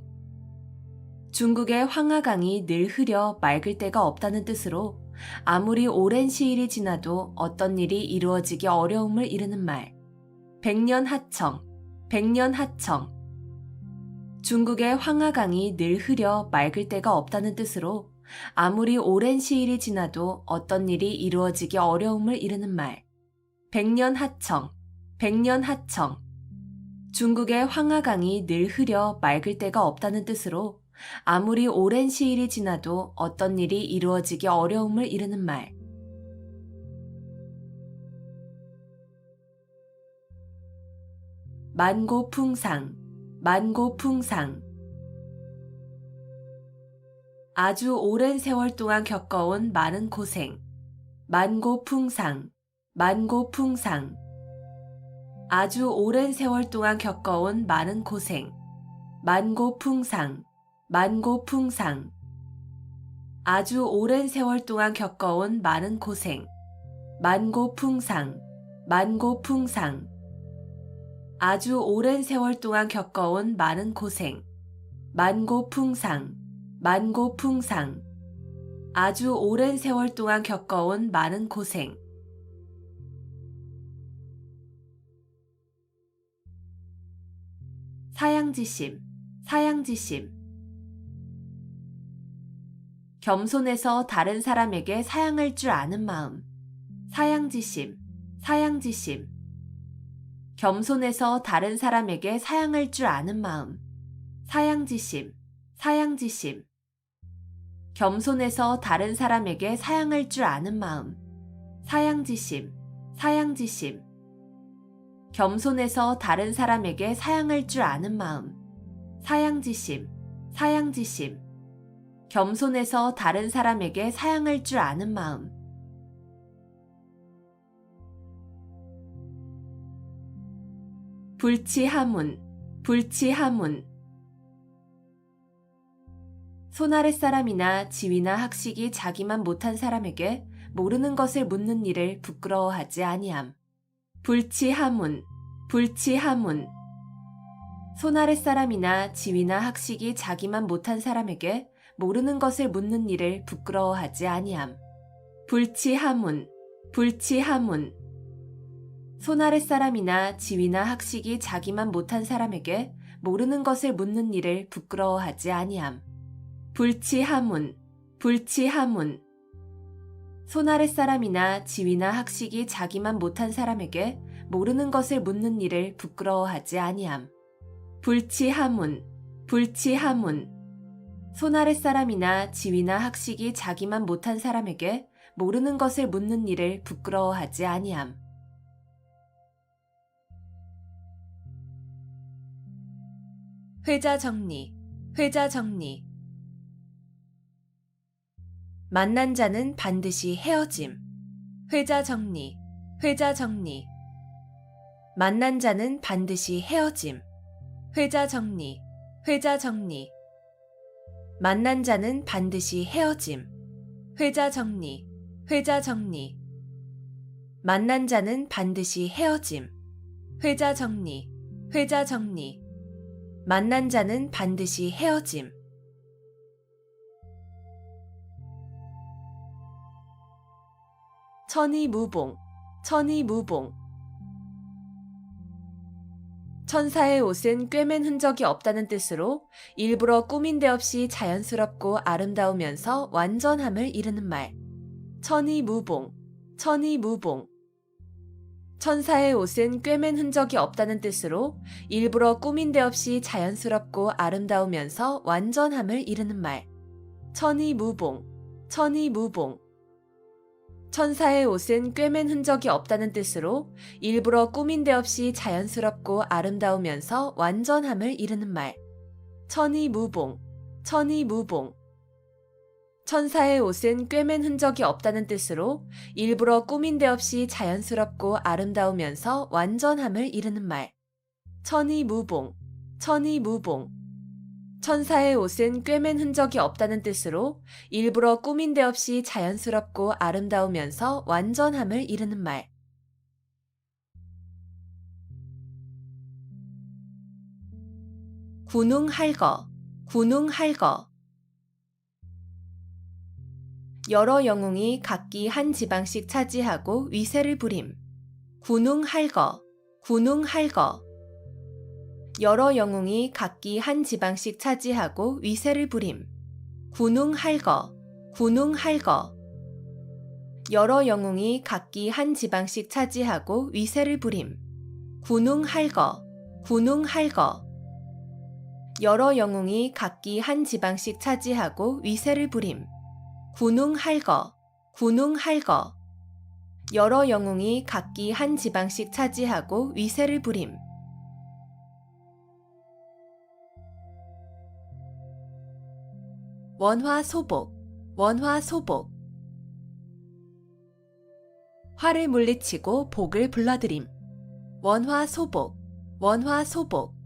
중국의 황하강이 늘 흐려 맑을 때가 없다는 뜻으로 아무리 오랜 시일이 지나도 어떤 일이 이루어지기 어려움을 이르는 말. 백년하청, 백년하청. 중국의 황하강이 늘 흐려 맑을 때가 없다는 뜻으로 아무리 오랜 시일이 지나도 어떤 일이 이루어지기 어려움을 이르는 말. 백년하청, 백년하청. 중국의 황하강이 늘 흐려 맑을 때가 없다는 뜻으로 아무리 오랜 시일이 지나도 어떤 일이 이루어지기 어려움을 이르는 말. 만고풍상, 만고풍상. 아주 오랜 세월 동안 겪어온 많은 고생. 만고풍상, 만고풍상. 아주 오랜 세월 동안 겪어온 많은 고생. 만고풍상, 만고풍상. 아주 오랜 세월 동안 겪어온 많은 고생. 만고풍상, 만고풍상. 아주 오랜 세월 동안 겪어온 많은 고생. 만고풍상, 만고풍상. 아주 오랜 세월 동안 겪어온 많은 고생. 사양지심, 사양지심. 겸손해서 다른 사람에게 사양할 줄 아는 마음. 사양지심, 사양지심. 겸손해서 다른 사람에게 사양할 줄 아는 마음. 사양지심, 사양지심. 겸손해서 다른 사람에게 사양할 줄 아는 마음. 사양지심, 사양지심. 겸손해서 다른 사람에게 사양할 줄 아는 마음. 사양지심, 사양지심. 겸손해서 다른 사람에게 사양할 줄 아는 마음. 불치하문, 불치하문. 손아랫 사람이나 지위나 학식이 자기만 못한 사람에게 모르는 것을 묻는 일을 부끄러워하지 아니함. 불치하문, 불치하문. 손아랫 사람이나 지위나 학식이 자기만 못한 사람에게 모르는 것을 묻는 일을 부끄러워하지 아니함. 불치하문, 불치하문. 손아랫 사람이나 지위나 학식이 자기만 못한 사람에게 모르는 것을 묻는 일을 부끄러워하지 아니함. 불치하문, 불치하문. 손아랫 사람이나 지위나 학식이 자기만 못한 사람에게 모르는 것을 묻는 일을 부끄러워하지 아니함. 불치하문, 불치하문. 손아랫 사람이나 지위나 학식이 자기만 못한 사람에게 모르는 것을 묻는 일을 부끄러워하지 아니함. 회자정리, 회자정리. 만난 자는 반드시 헤어짐. 회자정리, 회자정리. 만난 자는 반드시 헤어짐. 회자정리, 회자정리. 만난 자는 반드시 헤어짐. 회자정리, 회자정리. 만난 자는 반드시 헤어짐. 회자정리, 회자정리. 만난 자는 반드시 헤어짐. 천이무봉, 천이무봉. 천사의 옷은 꿰맨 흔적이 없다는 뜻으로 일부러 꾸민 데 없이 자연스럽고 아름다우면서 완전함을 이루는 말. 천이무봉, 천이무봉. 천사의 옷은 꿰맨 흔적이 없다는 뜻으로 일부러 꾸민 데 없이 자연스럽고 아름다우면서 완전함을 이루는 말. 천이무봉, 천이무봉. 천사의 옷은 꿰맨 흔적이 없다는 뜻으로 일부러 꾸민 데 없이 자연스럽고 아름다우면서 완전함을 이루는 말. 천이무봉, 천이무봉. 천사의 옷은 꿰맨 흔적이 없다는 뜻으로 일부러 꾸민 데 없이 자연스럽고 아름다우면서 완전함을 이루는 말. 천이무봉, 천이무봉. 천사의 옷은 꿰맨 흔적이 없다는 뜻으로 일부러 꾸민 데 없이 자연스럽고 아름다우면서 완전함을 이루는 말. 군웅할거, 군웅할거. 여러 영웅이 각기 한 지방씩 차지하고 위세를 부림. 군웅할거, 군웅할거. 여러 영웅이 각기 한 지방씩 차지하고 위세를 부림. 군웅할거, 군웅할거. 여러 영웅이 각기 한 지방씩 차지하고 위세를 부림. 군웅할거, 군웅할거. 여러 영웅이 각기 한 지방씩 차지하고 위세를 부림. 군웅할거, 군웅할거. 여러 영웅이 각기 한 지방씩 차지하고 위세를 부림. 원화소복, 원화소복. 화를 물리치고 복을 불러들임. 원화소복, 원화소복.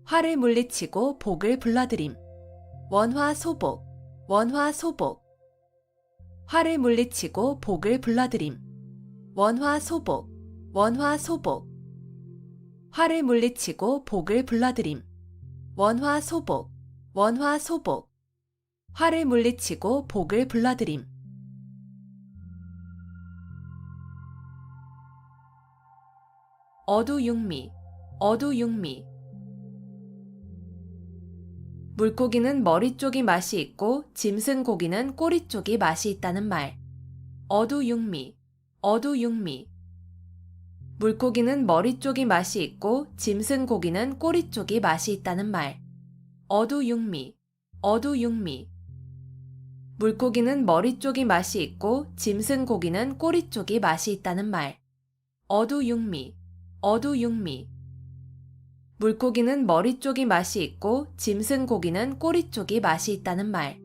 화를 물리치고 복을 불러들임. 원화소복, 원화소복. 화를 물리치고 복을 불러들임. 원화소복, 원화소복. 화를 물리치고 복을 불러들임. 원화소복, 원화소복. 화를 물리치고 복을 불러들임. 어두육미, 어두육미. 물고기는 머리 쪽이 맛이 있고 짐승 고기는 꼬리 쪽이 맛이 있다는 말. 어두육미, 어두육미. 물고기는 머리 쪽이 맛이 있고 짐승 고기는 꼬리 쪽이 맛이 있다는 말. 어두육미, 어두육미. 물고기는 머리 쪽이 맛이 있고 짐승 고기는 꼬리 쪽이 맛이 있다는 말. 어두육미, 어두육미. 물고기는 머리 쪽이 맛이 있고 짐승 고기는 꼬리 쪽이 맛이 있다는 말.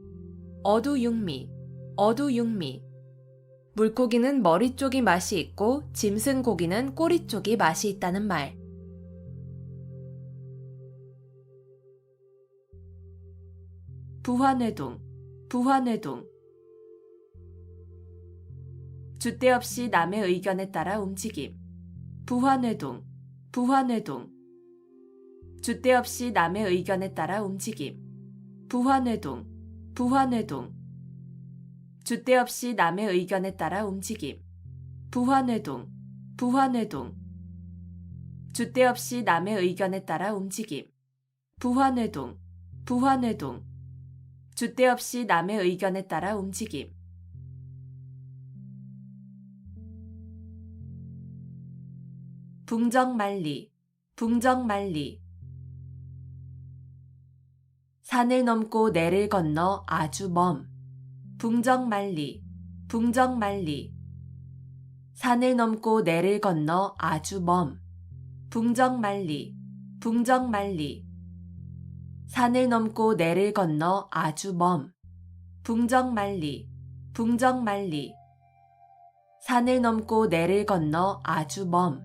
어두육미, 어두육미. 물고기는 머리 쪽이 맛이 있고 짐승 고기는 꼬리 쪽이 맛이 있다는 말. 부화뇌동, 부화뇌동. 줏대 없이 남의 의견에 따라 움직임. 부화뇌동, 부화뇌동. 줏대 없이 남의 의견에 따라 움직임. 부화뇌동, 부화뇌동. 줏대 없이 남의 의견에 따라 움직임. 부화뇌동, 부화뇌동. 줏대 없이 남의 의견에 따라 움직임. 부화뇌동, 부화뇌동. 줏대 없이 남의 의견에 따라 움직임. 붕정만리, 붕정만리. 산을 넘고 내를 건너 아주 먼. 붕정만리, 붕정만리. 산을 넘고 내를 건너 아주 먼. 붕정만리, 붕정만리. 산을 넘고 내를 건너 아주 먼. 붕정만리, 붕정만리. 산을 넘고 내를 건너 아주 먼.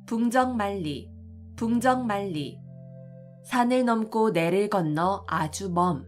붕정만리, 붕정만리. 산을 넘고 내를 건너 아주 먼.